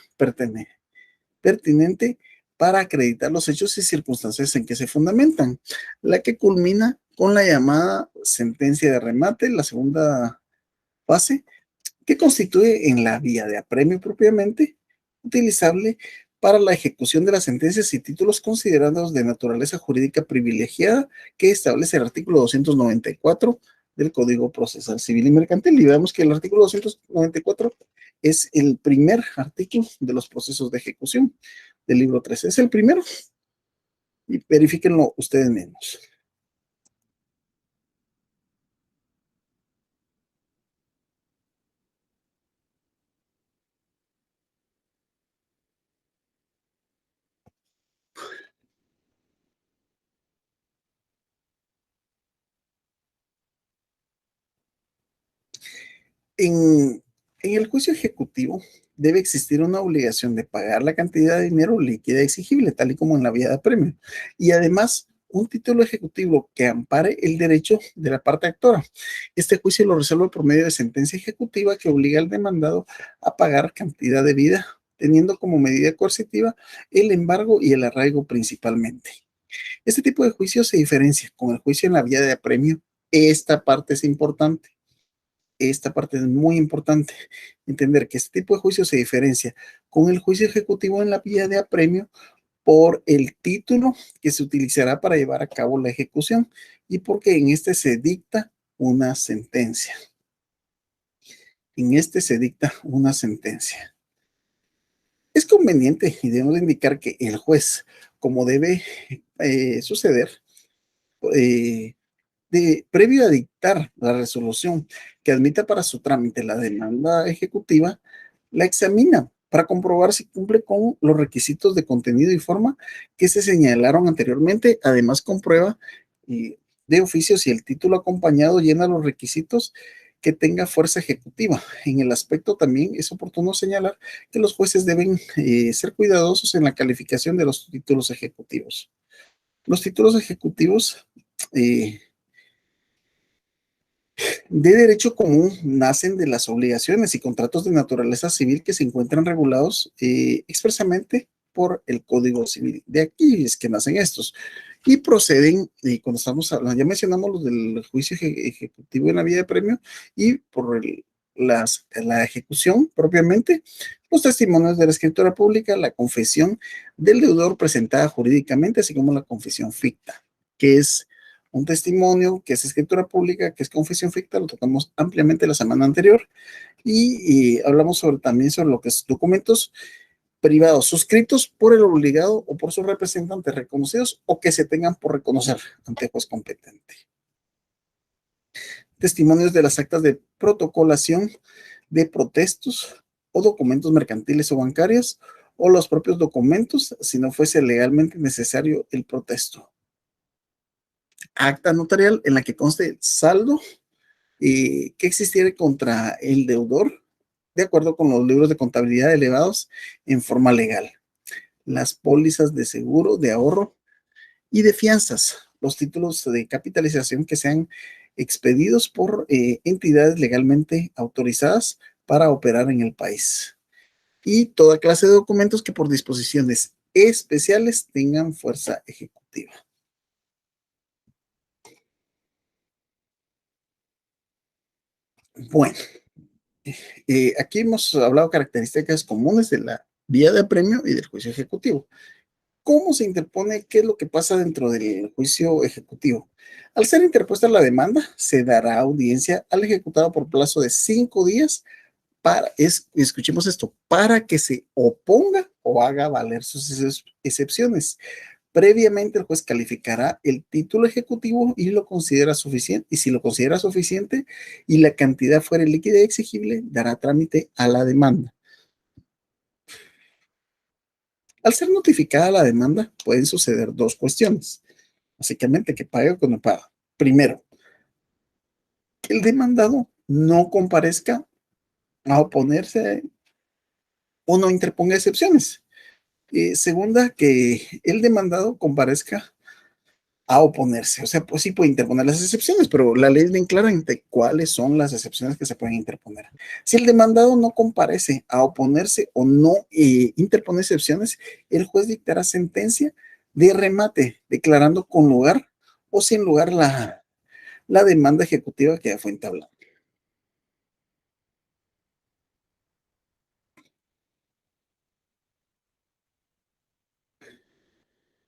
pertinente para acreditar los hechos y circunstancias en que se fundamentan, la que culmina con la llamada sentencia de remate, la segunda fase, que constituye en la vía de apremio propiamente, utilizable para la ejecución de las sentencias y títulos considerados de naturaleza jurídica privilegiada, que establece el artículo 294 del Código Procesal Civil y Mercantil. Y veamos que el artículo 294 es el primer artículo de los procesos de ejecución del libro 13. Es el primero, y verifíquenlo ustedes mismos. En el juicio ejecutivo debe existir una obligación de pagar la cantidad de dinero líquida exigible, tal y como en la vía de apremio, y además un título ejecutivo que ampare el derecho de la parte actora. Este juicio lo resuelve por medio de sentencia ejecutiva que obliga al demandado a pagar cantidad debida, teniendo como medida coercitiva el embargo y el arraigo principalmente. Este tipo de juicio se diferencia con el juicio en la vía de apremio. Esta parte es importante. Esta parte es muy importante, entender que este tipo de juicio se diferencia con el juicio ejecutivo en la vía de apremio por el título que se utilizará para llevar a cabo la ejecución, y porque en este se dicta una sentencia. En este se dicta una sentencia. Es conveniente y debemos indicar que el juez, como debe suceder, eh, previo a dictar la resolución que admita para su trámite la demanda ejecutiva, la examina para comprobar si cumple con los requisitos de contenido y forma que se señalaron anteriormente. Además, comprueba de oficio si el título acompañado llena los requisitos que tenga fuerza ejecutiva. En el aspecto también es oportuno señalar que los jueces deben ser cuidadosos en la calificación de los títulos ejecutivos. Los títulos ejecutivos eh, de derecho común nacen de las obligaciones y contratos de naturaleza civil que se encuentran regulados expresamente por el Código Civil. De aquí es que nacen estos. Y proceden, y cuando estamos hablando, ya mencionamos los del juicio ejecutivo en la vía de premio y por la ejecución propiamente, los testimonios de la escritura pública, la confesión del deudor presentada jurídicamente, así como la confesión ficta, que es un testimonio, que es escritura pública, que es confesión ficta, lo tocamos ampliamente la semana anterior, y hablamos también sobre lo que es documentos privados suscritos por el obligado o por sus representantes reconocidos o que se tengan por reconocer ante juez competente. Testimonios de las actas de protocolación de protestos o documentos mercantiles o bancarios o los propios documentos si no fuese legalmente necesario el protesto. Acta notarial en la que conste el saldo que existiera contra el deudor de acuerdo con los libros de contabilidad elevados en forma legal. Las pólizas de seguro, de ahorro y de fianzas, los títulos de capitalización que sean expedidos por entidades legalmente autorizadas para operar en el país. Y toda clase de documentos que por disposiciones especiales tengan fuerza ejecutiva. Bueno, aquí hemos hablado de características comunes de la vía de apremio y del juicio ejecutivo. ¿Cómo se interpone? ¿Qué es lo que pasa dentro del juicio ejecutivo? Al ser interpuesta la demanda, se dará audiencia al ejecutado por plazo de 5 días escuchemos esto, para que se oponga o haga valer sus excepciones. Previamente el juez calificará el título ejecutivo y lo considera suficiente, y si lo considera suficiente y la cantidad fuera líquida y exigible, dará trámite a la demanda. Al ser notificada la demanda, pueden suceder dos cuestiones. Básicamente, que pague o que no pague. Primero, que el demandado no comparezca a oponerse o no interponga excepciones. Segunda, que el demandado comparezca a oponerse. O sea, pues sí puede interponer las excepciones, pero la ley es bien clara entre cuáles son las excepciones que se pueden interponer. Si el demandado no comparece a oponerse o no interpone excepciones, el juez dictará sentencia de remate, declarando con lugar o sin lugar la demanda ejecutiva que ya fue entablada.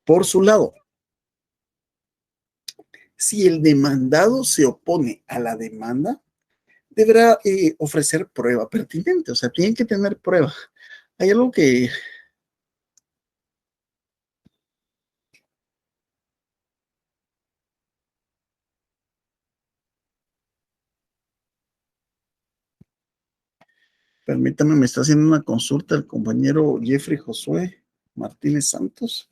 Por su lado, si el demandado se opone a la demanda, deberá ofrecer prueba pertinente, o sea, tienen que tener prueba. Hay algo que permítame, me está haciendo una consulta el compañero Jeffrey Josué Martínez Santos.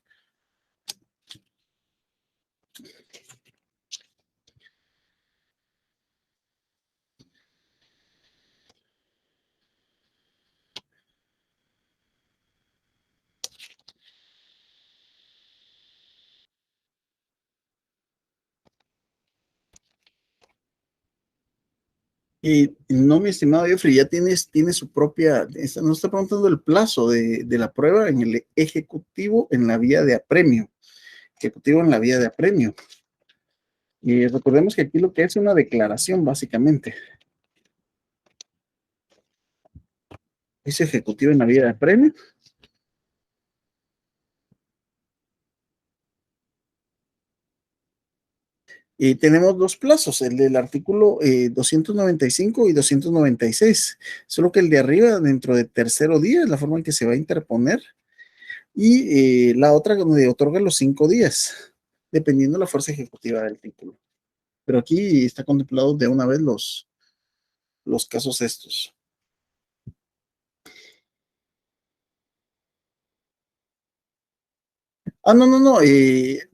Y no, mi estimado Jeffrey, ya tiene su propia, nos está preguntando el plazo de la prueba en el ejecutivo en la vía de apremio. Ejecutivo en la vía de apremio. Y recordemos que aquí lo que es una declaración, básicamente. Es ejecutivo en la vía de apremio. Y tenemos dos plazos, el del artículo 295 y 296, solo que el de arriba dentro de tercero día es la forma en que se va a interponer y la otra donde otorga los 5 días, dependiendo de la fuerza ejecutiva del título. pero aquí está contemplado de una vez los casos estos. No, no, no. El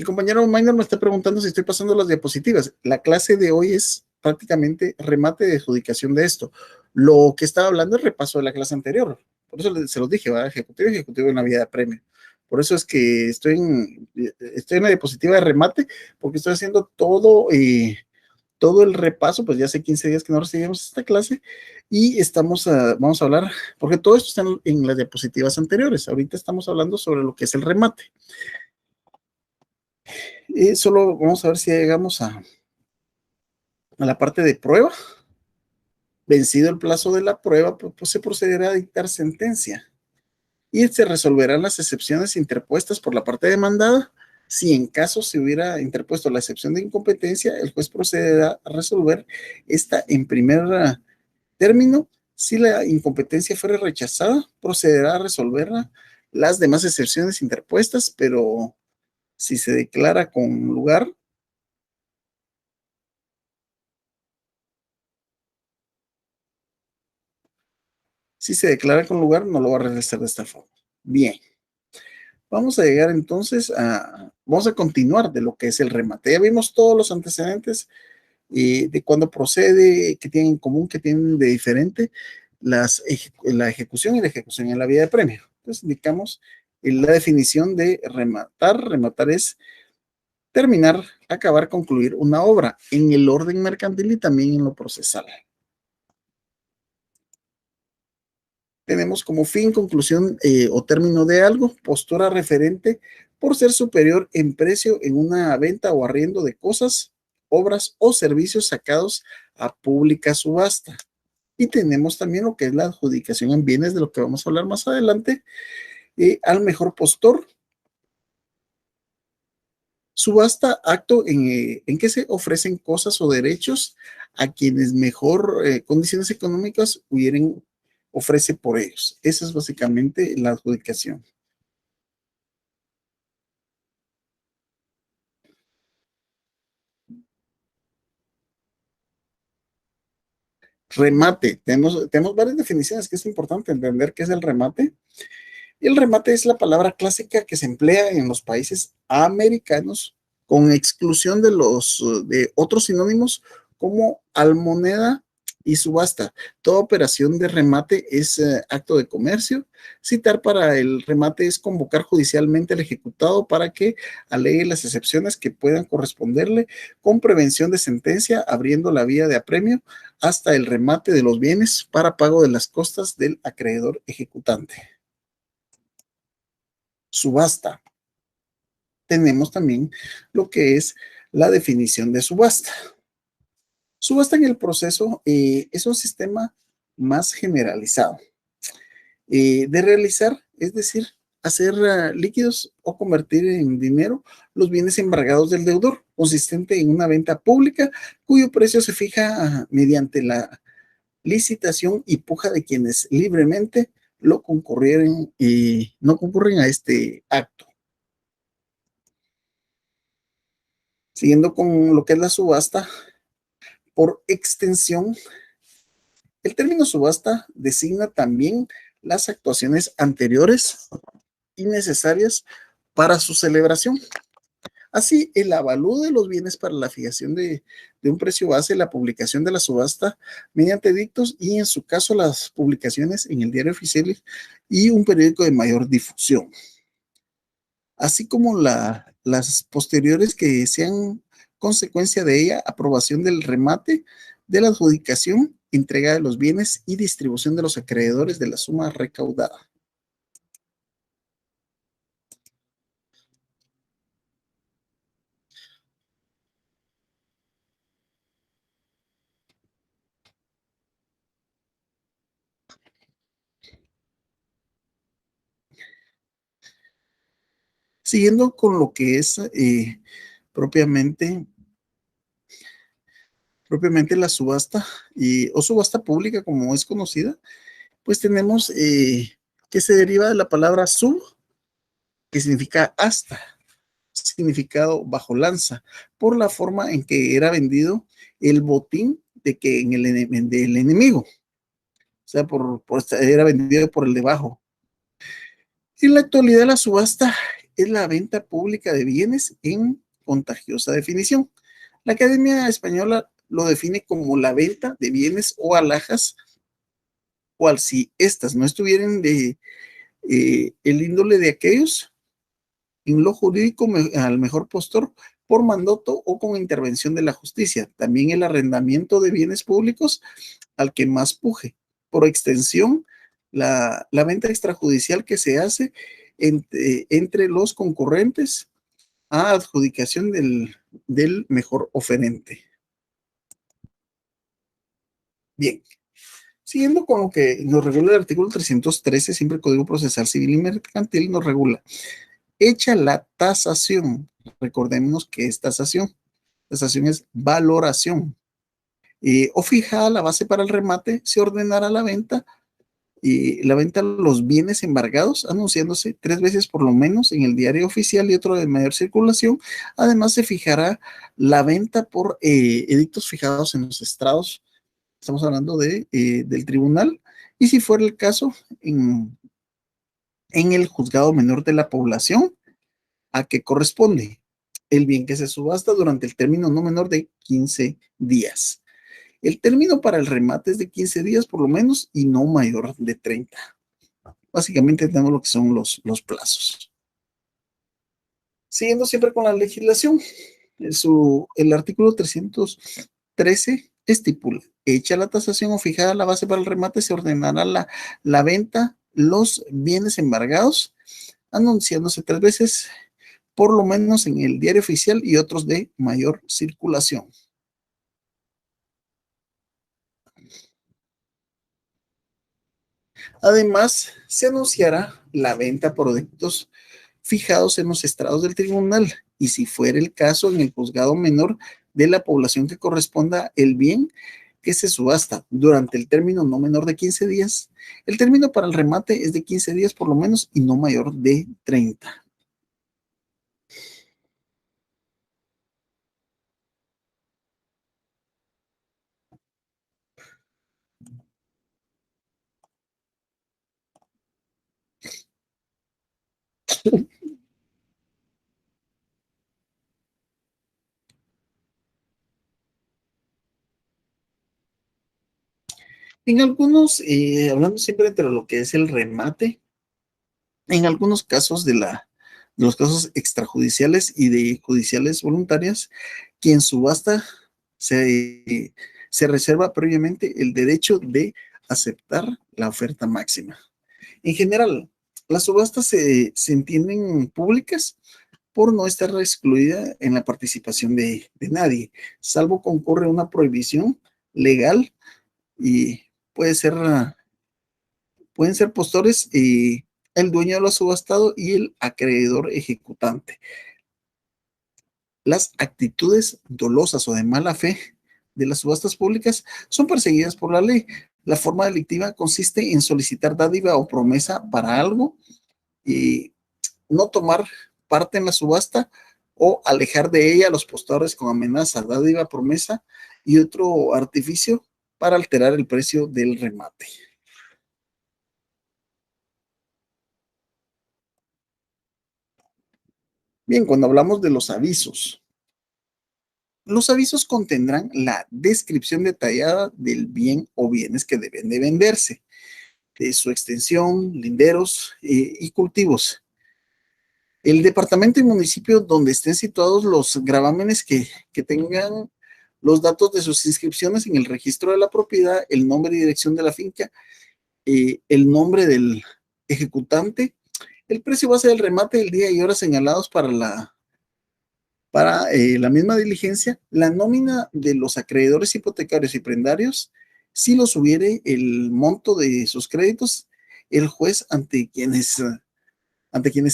compañero Minor me está preguntando si estoy pasando las diapositivas. La clase de hoy es prácticamente remate de adjudicación de esto. Lo que estaba hablando es repaso de la clase anterior. Por eso se los dije, ¿va? Ejecutivo y ejecutivo en la vía de premio. Por eso es que estoy en la diapositiva de remate, porque estoy haciendo todo el repaso, pues ya hace 15 días que no recibimos esta clase y vamos a hablar, porque todo esto está en las diapositivas anteriores. Ahorita estamos hablando sobre lo que es el remate. Solo vamos a ver si llegamos a la parte de prueba. Vencido el plazo de la prueba, pues se procederá a dictar sentencia y se resolverán las excepciones interpuestas por la parte demandada. Si en caso se hubiera interpuesto la excepción de incompetencia, el juez procederá a resolver esta en primer término. Si la incompetencia fuera rechazada, procederá a resolverla las demás excepciones interpuestas, pero si se declara con lugar, si se declara con lugar, no lo va a realizar de esta forma. Bien, vamos a llegar entonces vamos a continuar de lo que es el remate. Ya vimos todos los antecedentes de cuándo procede, qué tienen en común, qué tienen de diferente la ejecución y la ejecución en la vía de premio. Entonces indicamos la definición de rematar. Rematar es terminar, acabar, concluir una obra en el orden mercantil y también en lo procesal. Tenemos como fin, conclusión o término de algo, postura referente por ser superior en precio en una venta o arriendo de cosas, obras o servicios sacados a pública subasta. Y tenemos también lo que es la adjudicación en bienes, de lo que vamos a hablar más adelante, al mejor postor. Subasta, acto en que se ofrecen cosas o derechos a quienes mejor condiciones económicas ofrece por ellos. Esa es básicamente la adjudicación. Remate. Tenemos varias definiciones que es importante entender qué es el remate. Y el remate es la palabra clásica que se emplea en los países americanos con exclusión de otros sinónimos como almoneda y subasta. Toda operación de remate es acto de comercio. Citar para el remate es convocar judicialmente al ejecutado para que alegue las excepciones que puedan corresponderle con prevención de sentencia, abriendo la vía de apremio hasta el remate de los bienes para pago de las costas del acreedor ejecutante. Subasta. Tenemos también lo que es la definición de subasta. Subasta en el proceso es un sistema más generalizado de realizar, es decir, hacer líquidos o convertir en dinero los bienes embargados del deudor, consistente en una venta pública cuyo precio se fija mediante la licitación y puja de quienes libremente lo concurrieren y no concurren a este acto. Siguiendo con lo que es la subasta, por extensión, el término subasta designa también las actuaciones anteriores y necesarias para su celebración. Así, el avalúo de los bienes para la fijación de un precio base, la publicación de la subasta mediante edictos y, en su caso, las publicaciones en el diario oficial y un periódico de mayor difusión. Así como las posteriores que sean consecuencia de ella, aprobación del remate, de la adjudicación, entrega de los bienes y distribución de los acreedores de la suma recaudada. Siguiendo con lo que es propiamente, propiamente la subasta o subasta pública, como es conocida, pues tenemos que se deriva de la palabra sub, que significa hasta. significado bajo lanza por la forma en que era vendido el botín de que en del enemigo. O sea, era vendido por el debajo. En la actualidad, la subasta es la venta pública de bienes en contagiosa definición. La Academia Española lo define como la venta de bienes o alhajas, cual si éstas no estuvieran de el índole de aquellos en lo jurídico al mejor postor por mandato o con intervención de la justicia. También el arrendamiento de bienes públicos al que más puje. Por extensión, la venta extrajudicial que se hace entre los concurrentes a adjudicación del mejor oferente. Bien, siguiendo con lo que nos regula el artículo 313, siempre el Código Procesal Civil y Mercantil nos regula. Hecha la tasación, recordemos que es tasación. Tasación es valoración. O fijada la base para el remate, se ordenará la venta de los bienes embargados, anunciándose 3 veces por lo menos en el diario oficial y otro de mayor circulación. Además, se fijará la venta por edictos fijados en los estrados. Estamos hablando del tribunal. Y si fuera el caso, en el juzgado menor de la población, a que corresponde el bien que se subasta durante el término no menor de 15 días. El término para el remate es de 15 días por lo menos y no mayor de 30. Básicamente tenemos lo que son los plazos. Siguiendo siempre con la legislación, el artículo 313 estipula, hecha la tasación o fijada la base para el remate, se ordenará la venta, los bienes embargados, anunciándose 3 veces por lo menos en el diario oficial y otros de mayor circulación. Además, se anunciará la venta por edictos fijados en los estrados del tribunal y, si fuera el caso, en el juzgado menor de la población que corresponda el bien que se subasta durante el término no menor de 15 días. El término para el remate es de 15 días por lo menos y no mayor de 30. En algunos, hablando siempre entre lo que es el remate, en algunos casos de los casos extrajudiciales y de judiciales voluntarias, quien subasta se reserva previamente el derecho de aceptar la oferta máxima. En general, las subastas se entienden públicas por no estar excluida en la participación de nadie, salvo concurre una prohibición legal y puede ser pueden ser postores el dueño de lo subastado y el acreedor ejecutante. Las actitudes dolosas o de mala fe de las subastas públicas son perseguidas por la ley. La forma delictiva consiste en solicitar dádiva o promesa para algo y no tomar parte en la subasta o alejar de ella a los postadores con amenaza, dádiva, promesa y otro artificio para alterar el precio del remate. Bien, cuando hablamos de los avisos contendrán la descripción detallada del bien o bienes que deben de venderse, de su extensión, linderos y cultivos. El departamento y municipio donde estén situados los gravámenes que tengan los datos de sus inscripciones en el registro de la propiedad, el nombre y dirección de la finca, el nombre del ejecutante, el precio base del remate, el día y hora señalados para la misma diligencia, la nómina de los acreedores hipotecarios y prendarios, si los hubiere, el monto de sus créditos, el juez ante quienes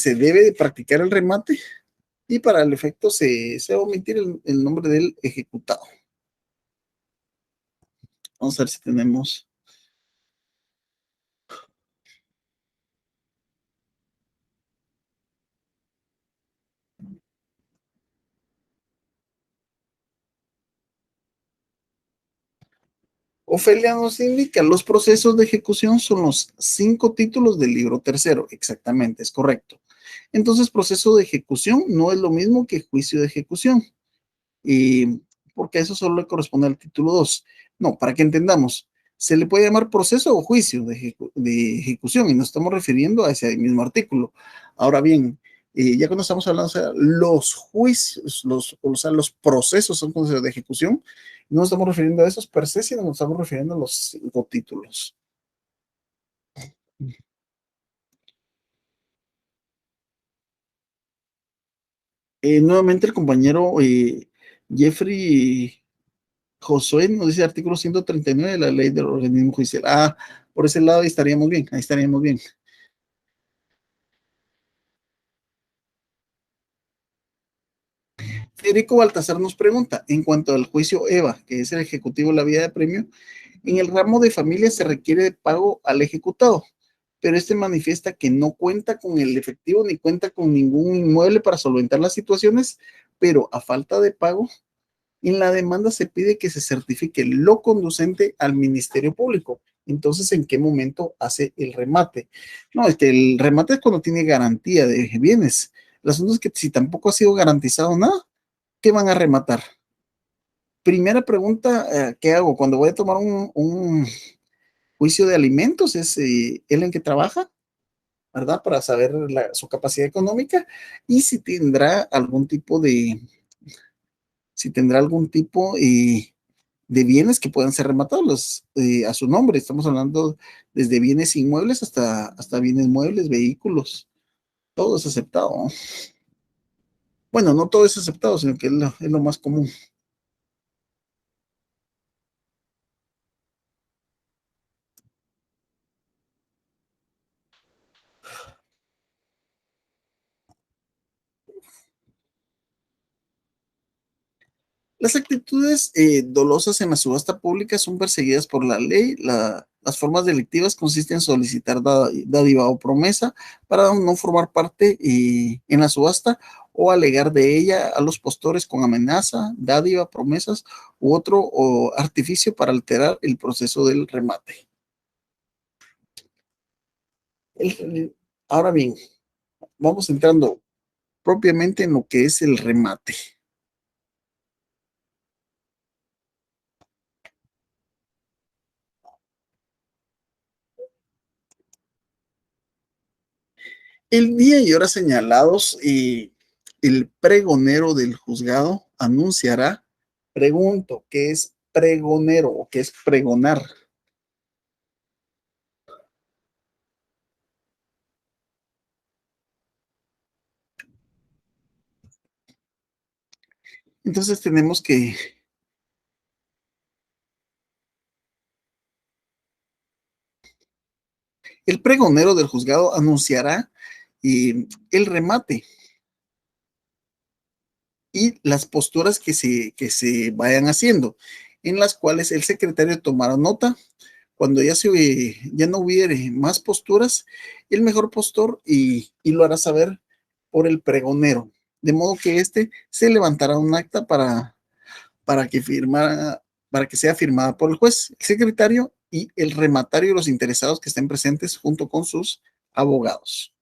se debe de practicar el remate y para el efecto se va a omitir el nombre del ejecutado. Vamos a ver si tenemos. Ofelia nos indica, los procesos de ejecución son los 5 títulos del libro tercero. Exactamente, es correcto. Entonces, proceso de ejecución no es lo mismo que juicio de ejecución, porque eso solo le corresponde al título 2. No, para que entendamos, se le puede llamar proceso o juicio de ejecución y nos estamos refiriendo a ese mismo artículo. Ahora bien, ya cuando estamos hablando, o sea, los juicios, o sea, los procesos son procesos de ejecución, no nos estamos refiriendo a esos per se, sino nos estamos refiriendo a los 5 títulos. Nuevamente el compañero Jeffrey Josué nos dice artículo 139 de la ley del organismo judicial. Ah, por ese lado ahí estaríamos bien, ahí estaríamos bien. Federico Baltasar nos pregunta, en cuanto al juicio EVA, que es el ejecutivo de la vía de premio, en el ramo de familia se requiere de pago al ejecutado, pero este manifiesta que no cuenta con el efectivo ni cuenta con ningún inmueble para solventar las situaciones, pero a falta de pago, en la demanda se pide que se certifique lo conducente al Ministerio Público. Entonces, ¿en qué momento hace el remate? No, es que el remate es cuando tiene garantía de bienes. El asunto es que si tampoco ha sido garantizado nada, ¿qué van a rematar? Primera pregunta, ¿qué hago? Cuando voy a tomar un juicio de alimentos, ¿es él en que trabaja? ¿Verdad? Para saber su capacidad económica y si tendrá algún tipo de bienes que puedan ser rematados a su nombre. Estamos hablando desde bienes inmuebles hasta bienes muebles, vehículos, todo es aceptado, ¿no? Bueno, no todo es aceptado, sino que es lo más común. Las actitudes dolosas en la subasta pública son perseguidas por la ley. Las formas delictivas consisten en solicitar dádiva o promesa para no formar parte en la subasta o alegar de ella a los postores con amenaza, dádiva, promesas u otro artificio para alterar el proceso del remate. Ahora bien, vamos entrando propiamente en lo que es el remate. El día y hora señalados, el pregonero del juzgado anunciará, pregunto, ¿qué es pregonero o qué es pregonar? Entonces tenemos que el pregonero del juzgado anunciará el remate y las posturas que se vayan haciendo, en las cuales el secretario tomará nota. Cuando ya no hubiere más posturas, el mejor postor y lo hará saber por el pregonero, de modo que éste se levantará un acta para que firmara, para que sea firmada por el juez, el secretario y el rematario y los interesados que estén presentes junto con sus abogados.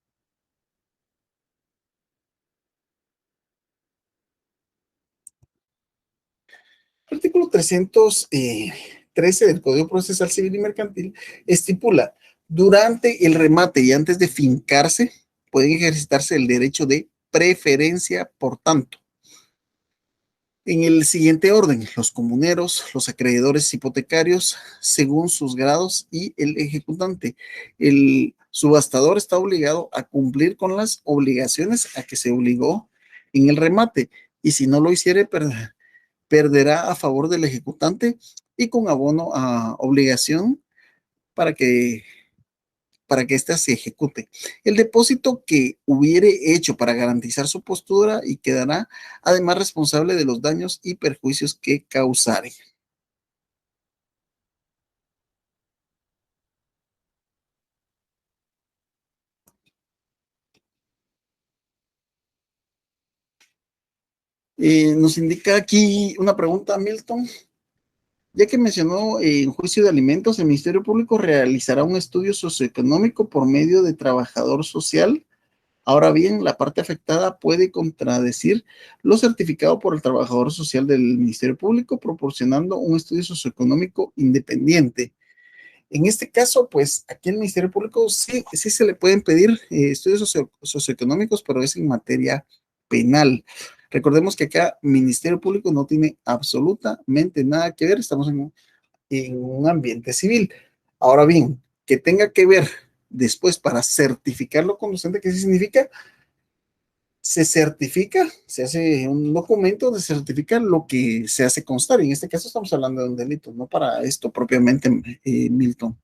El artículo 313 del Código Procesal Civil y Mercantil estipula, durante el remate y antes de fincarse, pueden ejercitarse el derecho de preferencia, por tanto, en el siguiente orden: los comuneros, los acreedores hipotecarios, según sus grados, y el ejecutante. El subastador está obligado a cumplir con las obligaciones a que se obligó en el remate, y si no lo hiciere, perderá a favor del ejecutante y con abono a obligación para que ésta se ejecute. El depósito que hubiere hecho para garantizar su postura y quedará además responsable de los daños y perjuicios que causare. Nos indica aquí una pregunta, Milton. Ya que mencionó en juicio de alimentos, el Ministerio Público realizará un estudio socioeconómico por medio de trabajador social. Ahora bien, la parte afectada puede contradecir lo certificado por el trabajador social del Ministerio Público, proporcionando un estudio socioeconómico independiente. En este caso, pues aquí en el Ministerio Público sí se le pueden pedir estudios socioeconómicos, pero es en materia penal. Recordemos que acá Ministerio Público no tiene absolutamente nada que ver, estamos en un ambiente civil. Ahora bien, que tenga que ver después para certificar lo conducente, ¿qué significa? Se certifica, se hace un documento donde se certifica lo que se hace constar. Y en este caso estamos hablando de un delito, no para esto propiamente, Milton.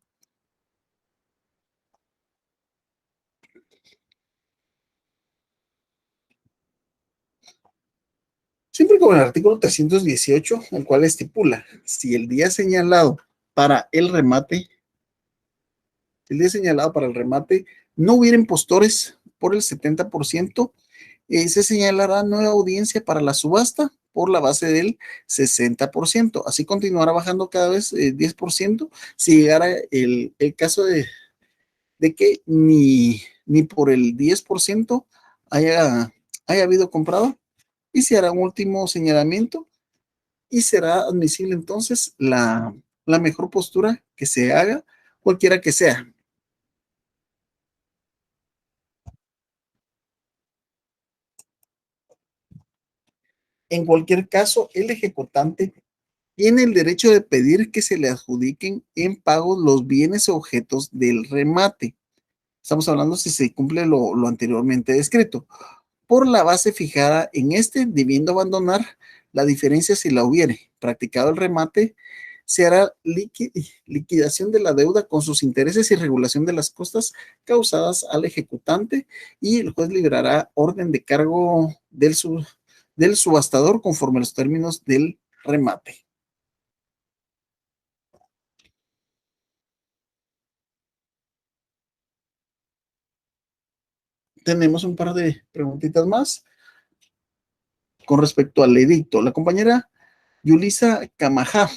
Siempre con el artículo 318, el cual estipula, si el día señalado para el remate, el día señalado para el remate, no hubiera impostores por el 70%, se señalará nueva audiencia para la subasta por la base del 60%. Así continuará bajando cada vez 10% si llegara el caso de que ni por el 10% haya habido comprado, y se hará un último señalamiento y será admisible entonces la mejor postura que se haga, cualquiera que sea. En cualquier caso, el ejecutante tiene el derecho de pedir que se le adjudiquen en pago los bienes o objetos del remate. Estamos hablando si se cumple lo anteriormente descrito. Por la base fijada en este, debiendo abandonar la diferencia si la hubiere. Practicado el remate, se hará liquidación de la deuda con sus intereses y regulación de las costas causadas al ejecutante, y el juez liberará orden de cargo del subastador conforme a los términos del remate. Tenemos un par de preguntitas más con respecto al edicto. La compañera Yulisa Camajá: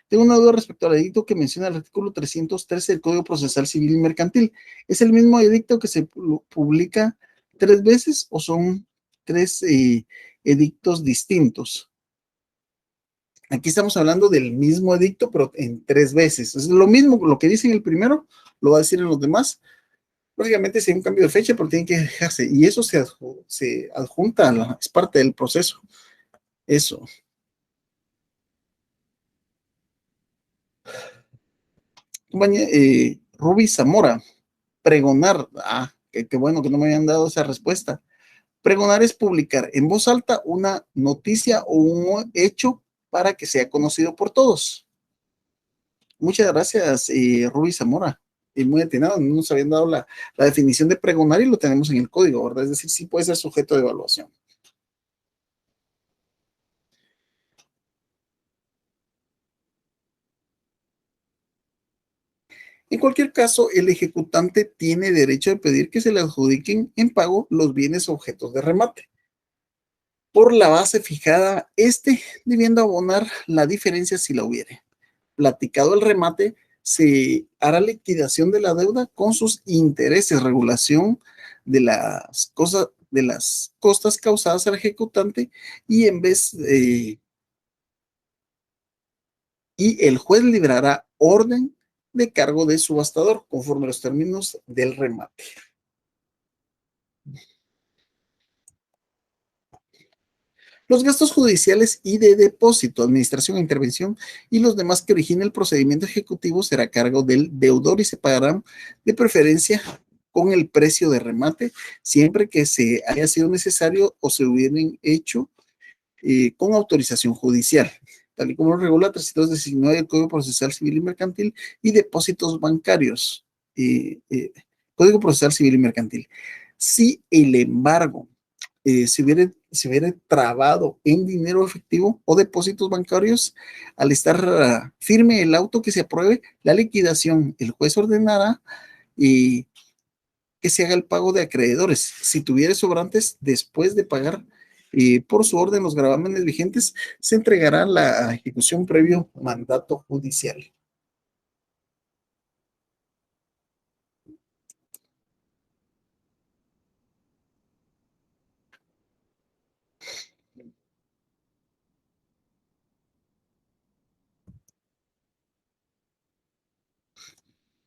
tengo una duda respecto al edicto que menciona el artículo 313 del Código Procesal Civil y Mercantil. ¿Es el mismo edicto que se publica 3 veces o son tres edictos distintos? Aquí estamos hablando del mismo edicto, pero en 3 veces. Es lo mismo, lo que dice en el primero, lo va a decir en los demás. Lógicamente, si hay un cambio de fecha, pero tiene que dejarse. Y eso se adjunta, es parte del proceso. Eso. Compañía, Ruby Zamora: pregonar. Qué bueno que no me habían dado esa respuesta. Pregonar es publicar en voz alta una noticia o un hecho para que sea conocido por todos. Muchas gracias, Ruby Zamora. Y muy atinado, no nos habían dado la definición de pregonar y lo tenemos en el código, ¿verdad? Es decir, sí puede ser sujeto de evaluación. En cualquier caso, el ejecutante tiene derecho de pedir que se le adjudiquen en pago los bienes objetos de remate. Por la base fijada, debiendo abonar la diferencia si la hubiere. Platicado el remate, se hará liquidación de la deuda con sus intereses, regulación de las costas causadas al ejecutante, y y el juez librará orden de cargo de subastador conforme a los términos del remate. Los gastos judiciales y de depósito, administración e intervención y los demás que origine el procedimiento ejecutivo será a cargo del deudor y se pagarán de preferencia con el precio de remate, siempre que se haya sido necesario o se hubieran hecho con autorización judicial, tal y como lo regula 319 del Código Procesal Civil y Mercantil, y depósitos bancarios. Código Procesal Civil y Mercantil. Si el embargo se hubiera trabado en dinero efectivo o depósitos bancarios, al estar firme el auto que se apruebe la liquidación, el juez ordenará y que se haga el pago de acreedores. Si tuviera sobrantes, después de pagar Por su orden, los gravámenes vigentes se entregarán la ejecución previo mandato judicial.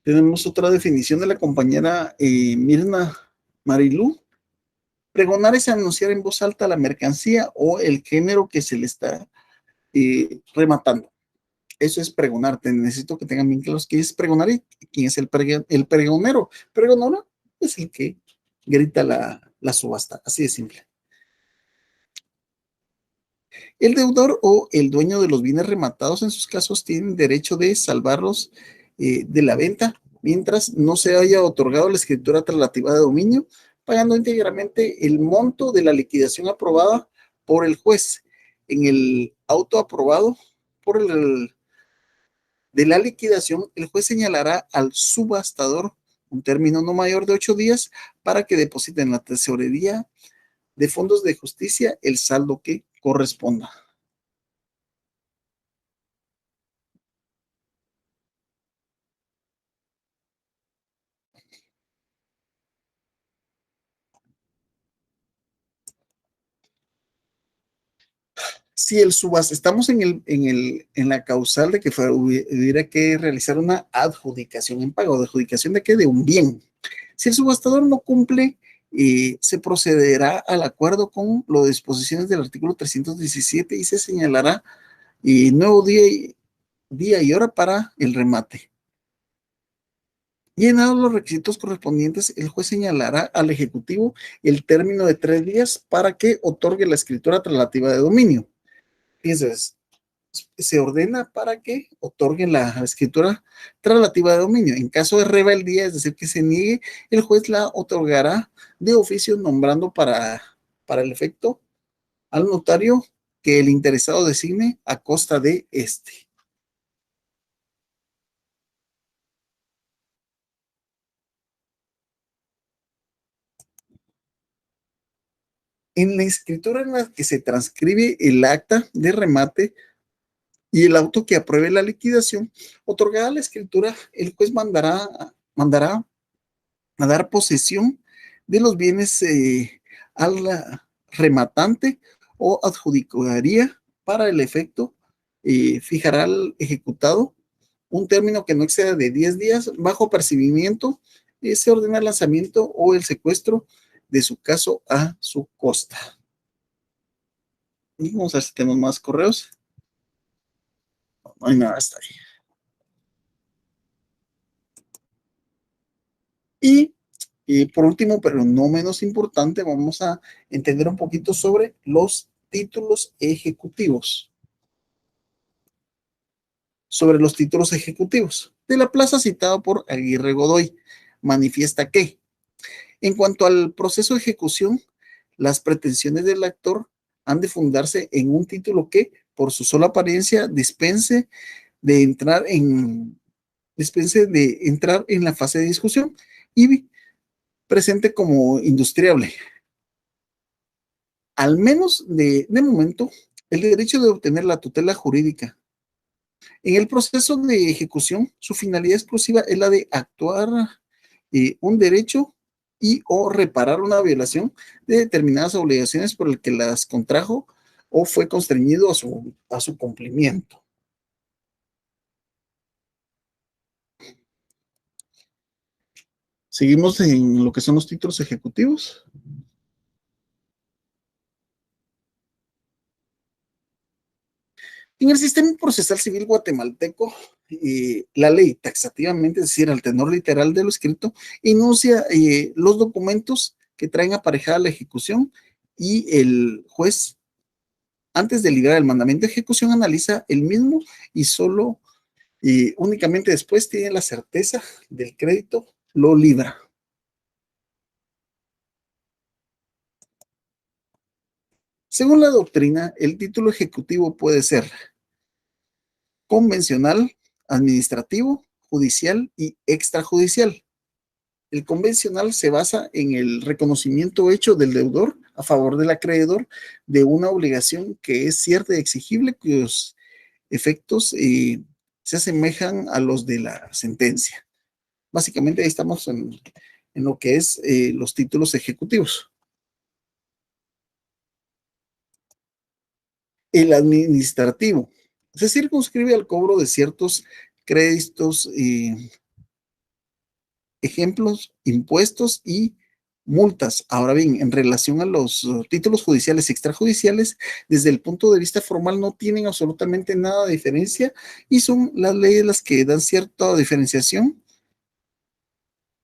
Tenemos otra definición de la compañera Mirna Marilú. Pregonar es anunciar en voz alta la mercancía o el género que se le está rematando. Eso es pregonar. Te necesito que tengan bien claros qué es pregonar y quién es el pregonero. Pregonero es el que grita la subasta. Así de simple. El deudor o el dueño de los bienes rematados en sus casos tienen derecho de salvarlos de la venta mientras no se haya otorgado la escritura traslativa de dominio, pagando íntegramente el monto de la liquidación aprobada por el juez. En el auto aprobado por el de la liquidación, el juez señalará al subastador un término no mayor de 8 días para que deposite en la tesorería de fondos de justicia el saldo que corresponda. Si el subasta, estamos en la causal de que hubiera que realizar una adjudicación en pago. ¿De adjudicación de qué? De un bien. Si el subastador no cumple, se procederá al acuerdo con las disposiciones del artículo 317 y se señalará nuevo día y hora para el remate. Llenados los requisitos correspondientes, el juez señalará al Ejecutivo el término de 3 días para que otorgue la escritura traslativa de dominio. Fíjense, se ordena para que otorguen la escritura traslativa de dominio. En caso de rebeldía, es decir, que se niegue, el juez la otorgará de oficio nombrando para el efecto al notario que el interesado designe a costa de este. En la escritura en la que se transcribe el acta de remate y el auto que apruebe la liquidación, otorgada la escritura, el juez mandará a dar posesión de los bienes al rematante o adjudicaría para el efecto, fijará al ejecutado un término que no exceda de 10 días bajo percibimiento, se ordena el lanzamiento o el secuestro de su caso a su costa. Y vamos a ver si tenemos más correos. No hay nada, está ahí. Y por último, pero no menos importante, vamos a entender un poquito sobre los títulos ejecutivos. Sobre los títulos ejecutivos. De la plaza citado por Aguirre Godoy, manifiesta que, en cuanto al proceso de ejecución, las pretensiones del actor han de fundarse en un título que, por su sola apariencia, dispense de entrar en la fase de discusión y presente como industriable. Al menos de momento, el derecho de obtener la tutela jurídica. En el proceso de ejecución, su finalidad exclusiva es la de actuar un derecho y o reparar una violación de determinadas obligaciones por el que las contrajo o fue constreñido a su cumplimiento. Seguimos en lo que son los títulos ejecutivos. En el sistema procesal civil guatemalteco, la ley taxativamente, es decir, al tenor literal de lo escrito, enuncia los documentos que traen aparejada la ejecución y el juez, antes de librar el mandamiento de ejecución, analiza el mismo y solo y únicamente después tiene la certeza del crédito, lo libra. Según la doctrina, el título ejecutivo puede ser convencional, administrativo, judicial y extrajudicial. El convencional se basa en el reconocimiento hecho del deudor a favor del acreedor de una obligación que es cierta y exigible, cuyos efectos se asemejan a los de la sentencia. Básicamente ahí estamos en lo que es los títulos ejecutivos. El administrativo se circunscribe al cobro de ciertos créditos, ejemplos, impuestos y multas. Ahora bien, en relación a los títulos judiciales y extrajudiciales, desde el punto de vista formal no tienen absolutamente nada de diferencia y son las leyes las que dan cierta diferenciación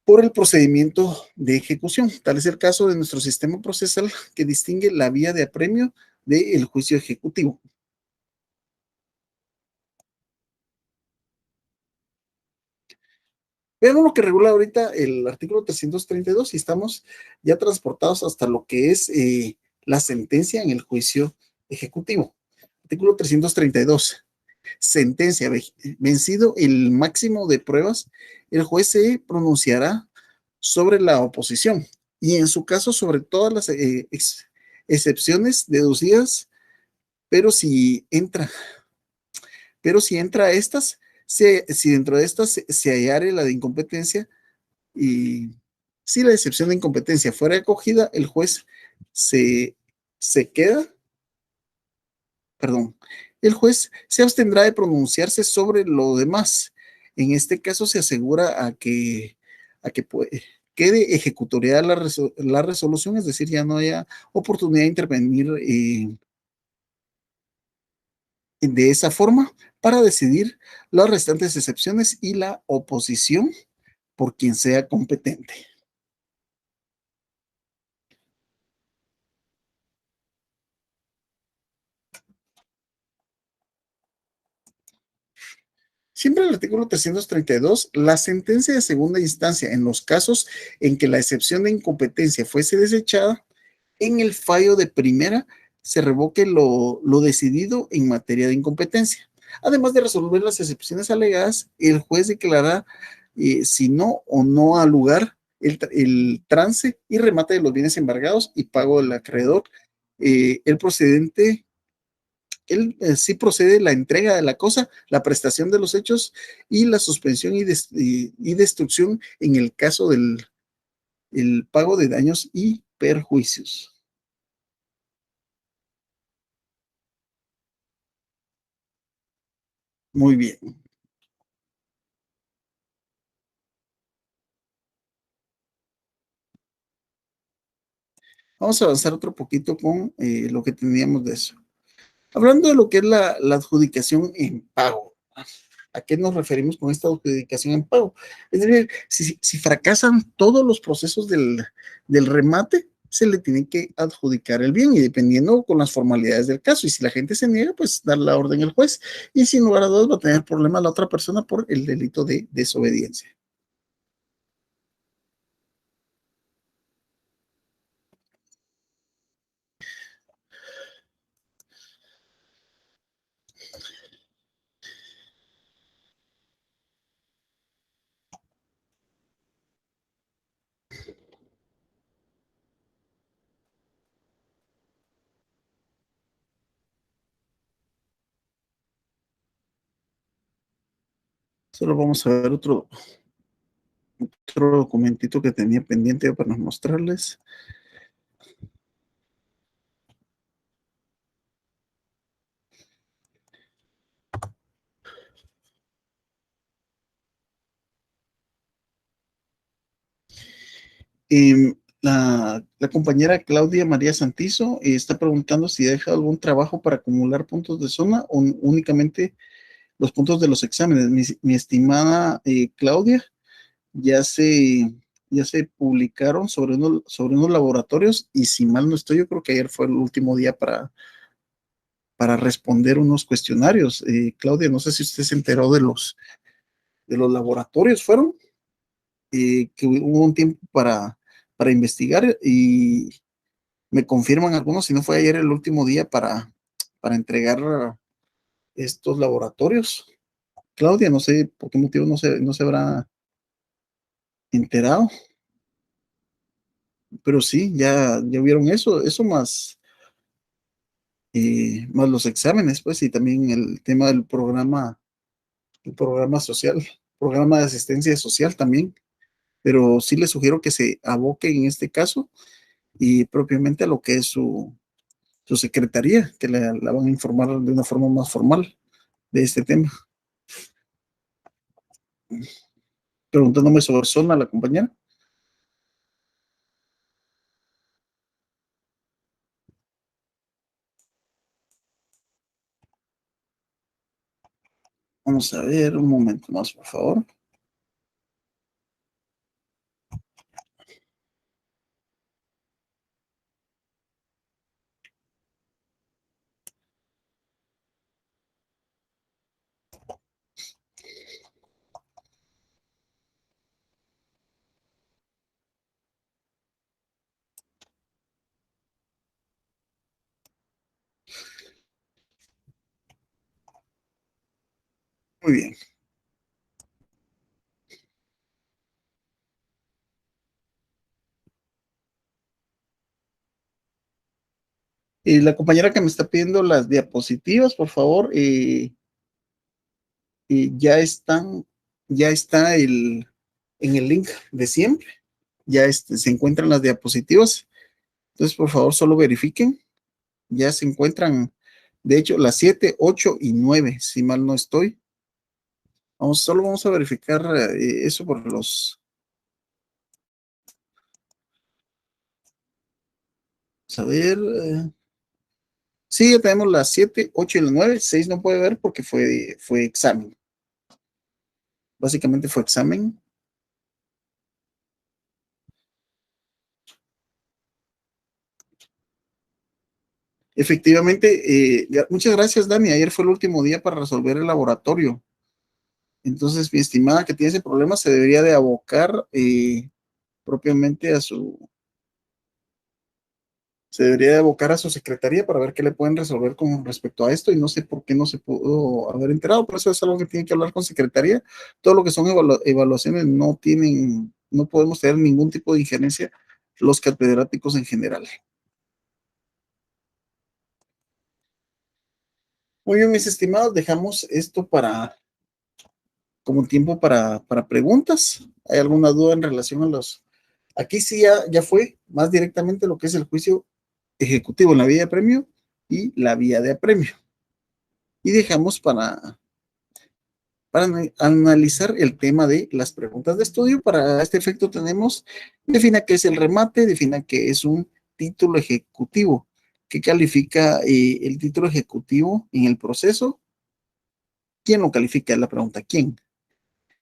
por el procedimiento de ejecución. Tal es el caso de nuestro sistema procesal que distingue la vía de apremio del juicio ejecutivo. Veamos lo que regula ahorita el artículo 332 y estamos ya transportados hasta lo que es la sentencia en el juicio ejecutivo. Artículo 332. Sentencia. Vencido el máximo de pruebas, el juez se pronunciará sobre la oposición y en su caso sobre todas las excepciones deducidas, pero si entra, pero si entra a estas, si dentro de estas se hallare la de incompetencia, y si la excepción de incompetencia fuera acogida, el juez se, se queda, perdón, el juez se abstendrá de pronunciarse sobre lo demás. En este caso se asegura a que quede ejecutoriada la resolución, es decir, ya no haya oportunidad de intervenir de esa forma para decidir las restantes excepciones y la oposición por quien sea competente. Siempre el artículo 332, la sentencia de segunda instancia en los casos en que la excepción de incompetencia fuese desechada, en el fallo de primera se revoque lo decidido en materia de incompetencia. Además de resolver las excepciones alegadas, el juez declarará si no o no ha lugar el trance y remate de los bienes embargados y pago del acreedor. El procedente él sí procede la entrega de la cosa, la prestación de los hechos y la suspensión y destrucción en el caso del el pago de daños y perjuicios. Muy bien. Vamos a avanzar otro poquito con lo que teníamos de eso. Hablando de lo que es la adjudicación en pago. ¿A qué nos referimos con esta adjudicación en pago? Es decir, si fracasan todos los procesos del remate, se le tiene que adjudicar el bien y dependiendo con las formalidades del caso. Y si la gente se niega, pues dar la orden al juez. Y sin lugar a dudas va a tener problemas la otra persona por el delito de desobediencia. Solo vamos a ver otro documentito que tenía pendiente para mostrarles. La compañera Claudia María Santizo está preguntando si deja algún trabajo para acumular puntos de zona o únicamente los puntos de los exámenes. Mi estimada Claudia, ya se, ya se publicaron sobre unos laboratorios y si mal no estoy, yo creo que ayer fue el último día para responder unos cuestionarios. Claudia, no sé si usted se enteró de los laboratorios, fueron, que hubo un tiempo para investigar y me confirman algunos, si no fue ayer el último día para entregar estos laboratorios. Claudia, no sé por qué motivo no se habrá enterado. pero sí, ya vieron eso más, más los exámenes, pues, y también el tema del el programa social, programa de asistencia social también, pero sí les sugiero que se aboque en este caso y propiamente a lo que es su secretaría, que la van a informar de una forma más formal de este tema. Preguntándome sobre zona, la compañera. Vamos a ver un momento más, por favor. Muy bien. Y la compañera que me está pidiendo las diapositivas, por favor, ya están, ya está en el link de siempre. Ya se encuentran las diapositivas. Entonces, por favor, solo verifiquen. Ya se encuentran, de hecho, las 7, 8 y 9, si mal no estoy. Solo vamos a verificar eso por a ver. Sí, ya tenemos las 7, 8 y las 9. 6 no puede ver porque fue examen. Básicamente fue examen. Efectivamente, muchas gracias, Dani. Ayer fue el último día para resolver el laboratorio. Entonces, mi estimada que tiene ese problema se debería de abocar propiamente se debería de abocar a su secretaría para ver qué le pueden resolver con respecto a esto y no sé por qué no se pudo haber enterado, pero eso es algo que tiene que hablar con secretaría. Todo lo que son evaluaciones no podemos tener ningún tipo de injerencia los catedráticos en general. Muy bien, mis estimados, dejamos esto como tiempo para preguntas. ¿Hay alguna duda en relación a los... Aquí sí ya fue más directamente lo que es el juicio ejecutivo en la vía de premio y la vía de apremio. Y dejamos para analizar el tema de las preguntas de estudio. Para este efecto tenemos, defina qué es el remate, defina qué es un título ejecutivo, qué califica el título ejecutivo en el proceso, quién lo califica, es la pregunta, ¿quién?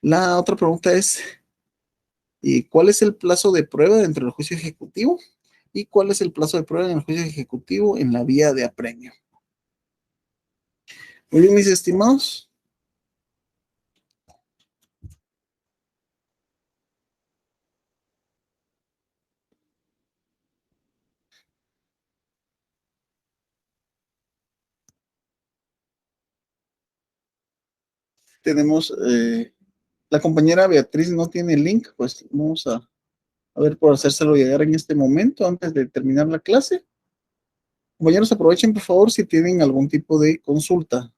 La otra pregunta es, ¿cuál es el plazo de prueba dentro del juicio ejecutivo? ¿Y cuál es el plazo de prueba en el juicio ejecutivo en la vía de apremio? Muy bien, mis estimados. Tenemos, la compañera Beatriz no tiene el link, pues vamos a ver por hacérselo llegar en este momento antes de terminar la clase. Compañeros, aprovechen por favor si tienen algún tipo de consulta.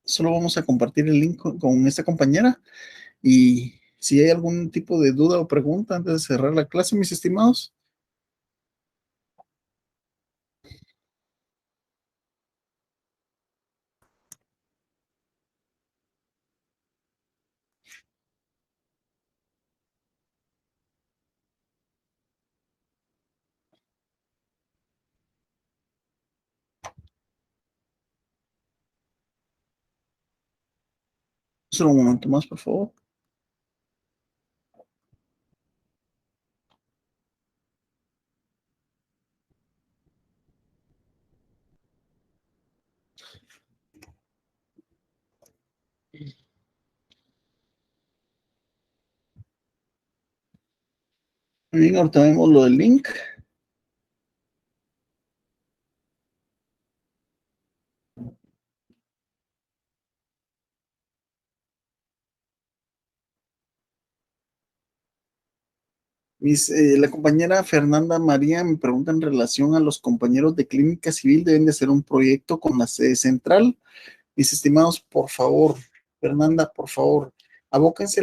Solo vamos a compartir el link con esta compañera y si hay algún tipo de duda o pregunta antes de cerrar la clase, mis estimados, solo un momento más, por favor. Muy bien, ahorita vemos lo del link. La compañera Fernanda María me pregunta en relación a los compañeros de clínica civil, deben de hacer un proyecto con la sede central. Mis estimados, por favor, Fernanda, por favor, abóquense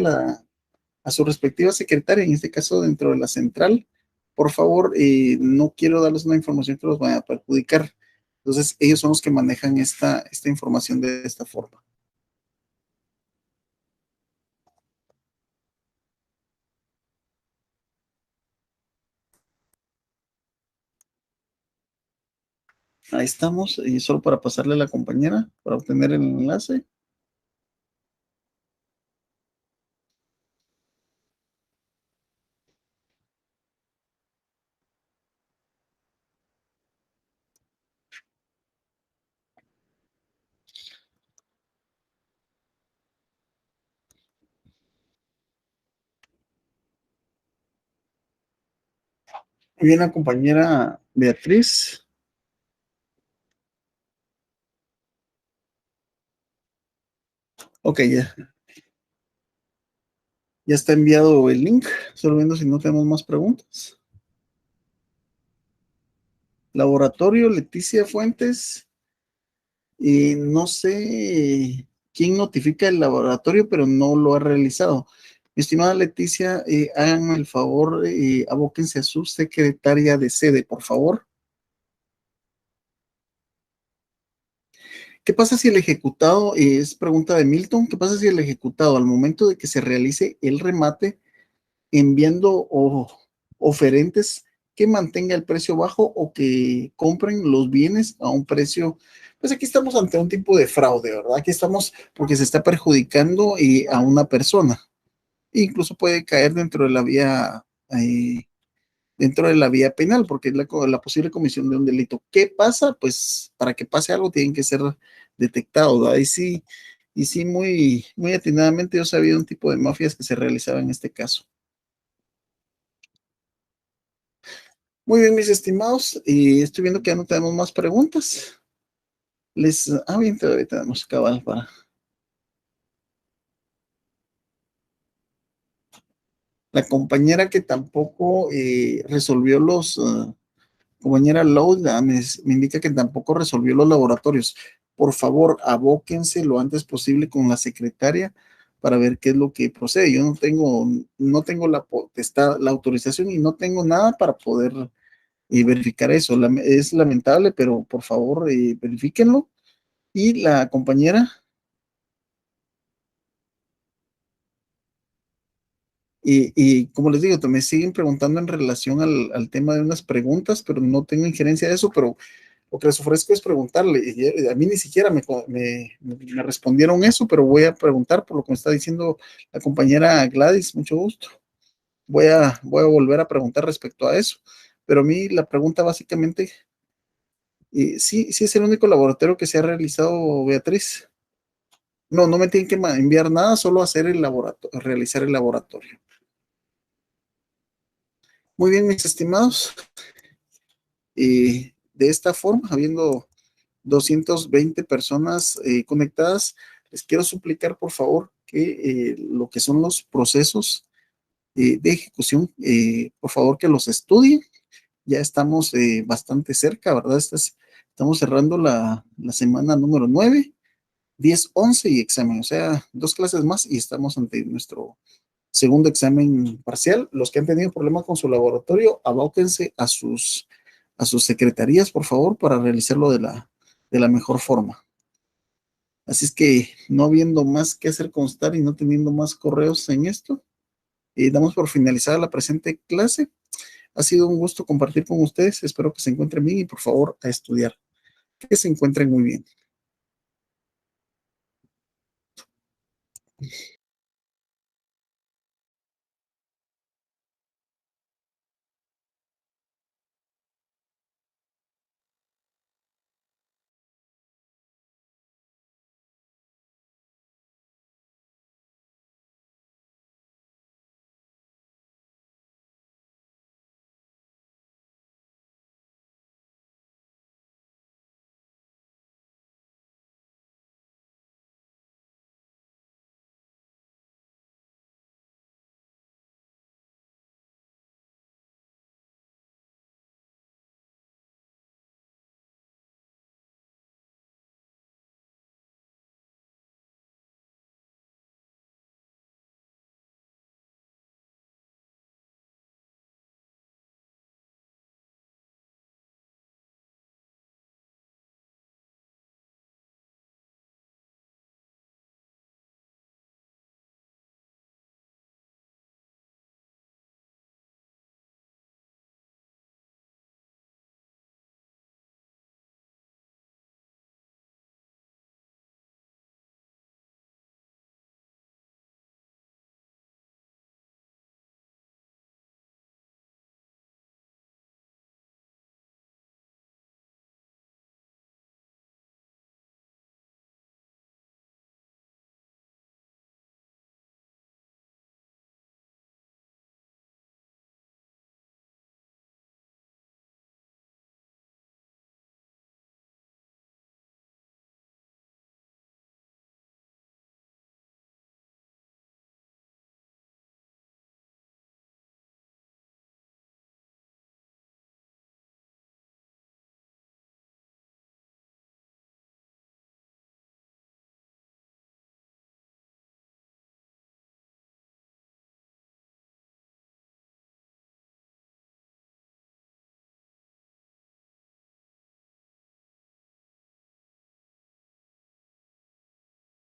a su respectiva secretaria, en este caso dentro de la central. Por favor, no quiero darles una información que los vaya a perjudicar. Entonces, ellos son los que manejan esta información de esta forma. Ahí estamos, y solo para pasarle a la compañera, para obtener el enlace. Muy bien, la compañera Beatriz. Ok, ya está enviado el link. Solo viendo si no tenemos más preguntas. Laboratorio Leticia Fuentes. Y no sé quién notifica el laboratorio, pero no lo ha realizado. Mi estimada Leticia, hagan el favor, abóquense a su secretaria de sede, por favor. ¿Qué pasa si el ejecutado, es pregunta de Milton, qué pasa si el ejecutado al momento de que se realice el remate, enviando oferentes que mantenga el precio bajo o que compren los bienes a un precio? Pues aquí estamos ante un tipo de fraude, ¿verdad? Aquí estamos porque se está perjudicando a una persona. Incluso puede caer dentro de la vía penal, porque es la posible comisión de un delito. ¿Qué pasa? Pues para que pase algo tienen que ser detectados, ¿verdad? Y sí, muy, muy atinadamente yo sabía un tipo de mafias que se realizaba en este caso. Muy bien, mis estimados, y estoy viendo que ya no tenemos más preguntas. Bien, todavía tenemos cabal para la compañera que tampoco resolvió compañera Loud, me indica que tampoco resolvió los laboratorios. Por favor, abóquense lo antes posible con la secretaria para ver qué es lo que procede. Yo no tengo la potestad, la autorización y no tengo nada para poder verificar eso. Es lamentable, pero por favor, verifíquenlo. Y la compañera, y como les digo, me siguen preguntando en relación al tema de unas preguntas, pero no tengo injerencia de eso, pero lo que les ofrezco es preguntarle. A mí ni siquiera me respondieron eso, pero voy a preguntar por lo que me está diciendo la compañera Gladys, mucho gusto. Voy a volver a preguntar respecto a eso. Pero a mí la pregunta básicamente, sí, sí es el único laboratorio que se ha realizado, Beatriz. No, no me tienen que enviar nada, solo hacer el laboratorio, realizar el laboratorio. Muy bien, mis estimados. De esta forma, habiendo 220 personas conectadas, les quiero suplicar, por favor, que lo que son los procesos de ejecución, por favor, que los estudien. Ya estamos bastante cerca, ¿verdad? Estamos cerrando la semana número 9, 10, 11 y examen, o sea, 2 clases más y estamos ante nuestro segundo examen parcial. Los que han tenido problemas con su laboratorio, abóquense a sus secretarías, por favor, para realizarlo de la mejor forma. Así es que no habiendo más que hacer constar y no teniendo más correos en esto, damos por finalizada la presente clase. Ha sido un gusto compartir con ustedes. Espero que se encuentren bien y por favor a estudiar. Que se encuentren muy bien.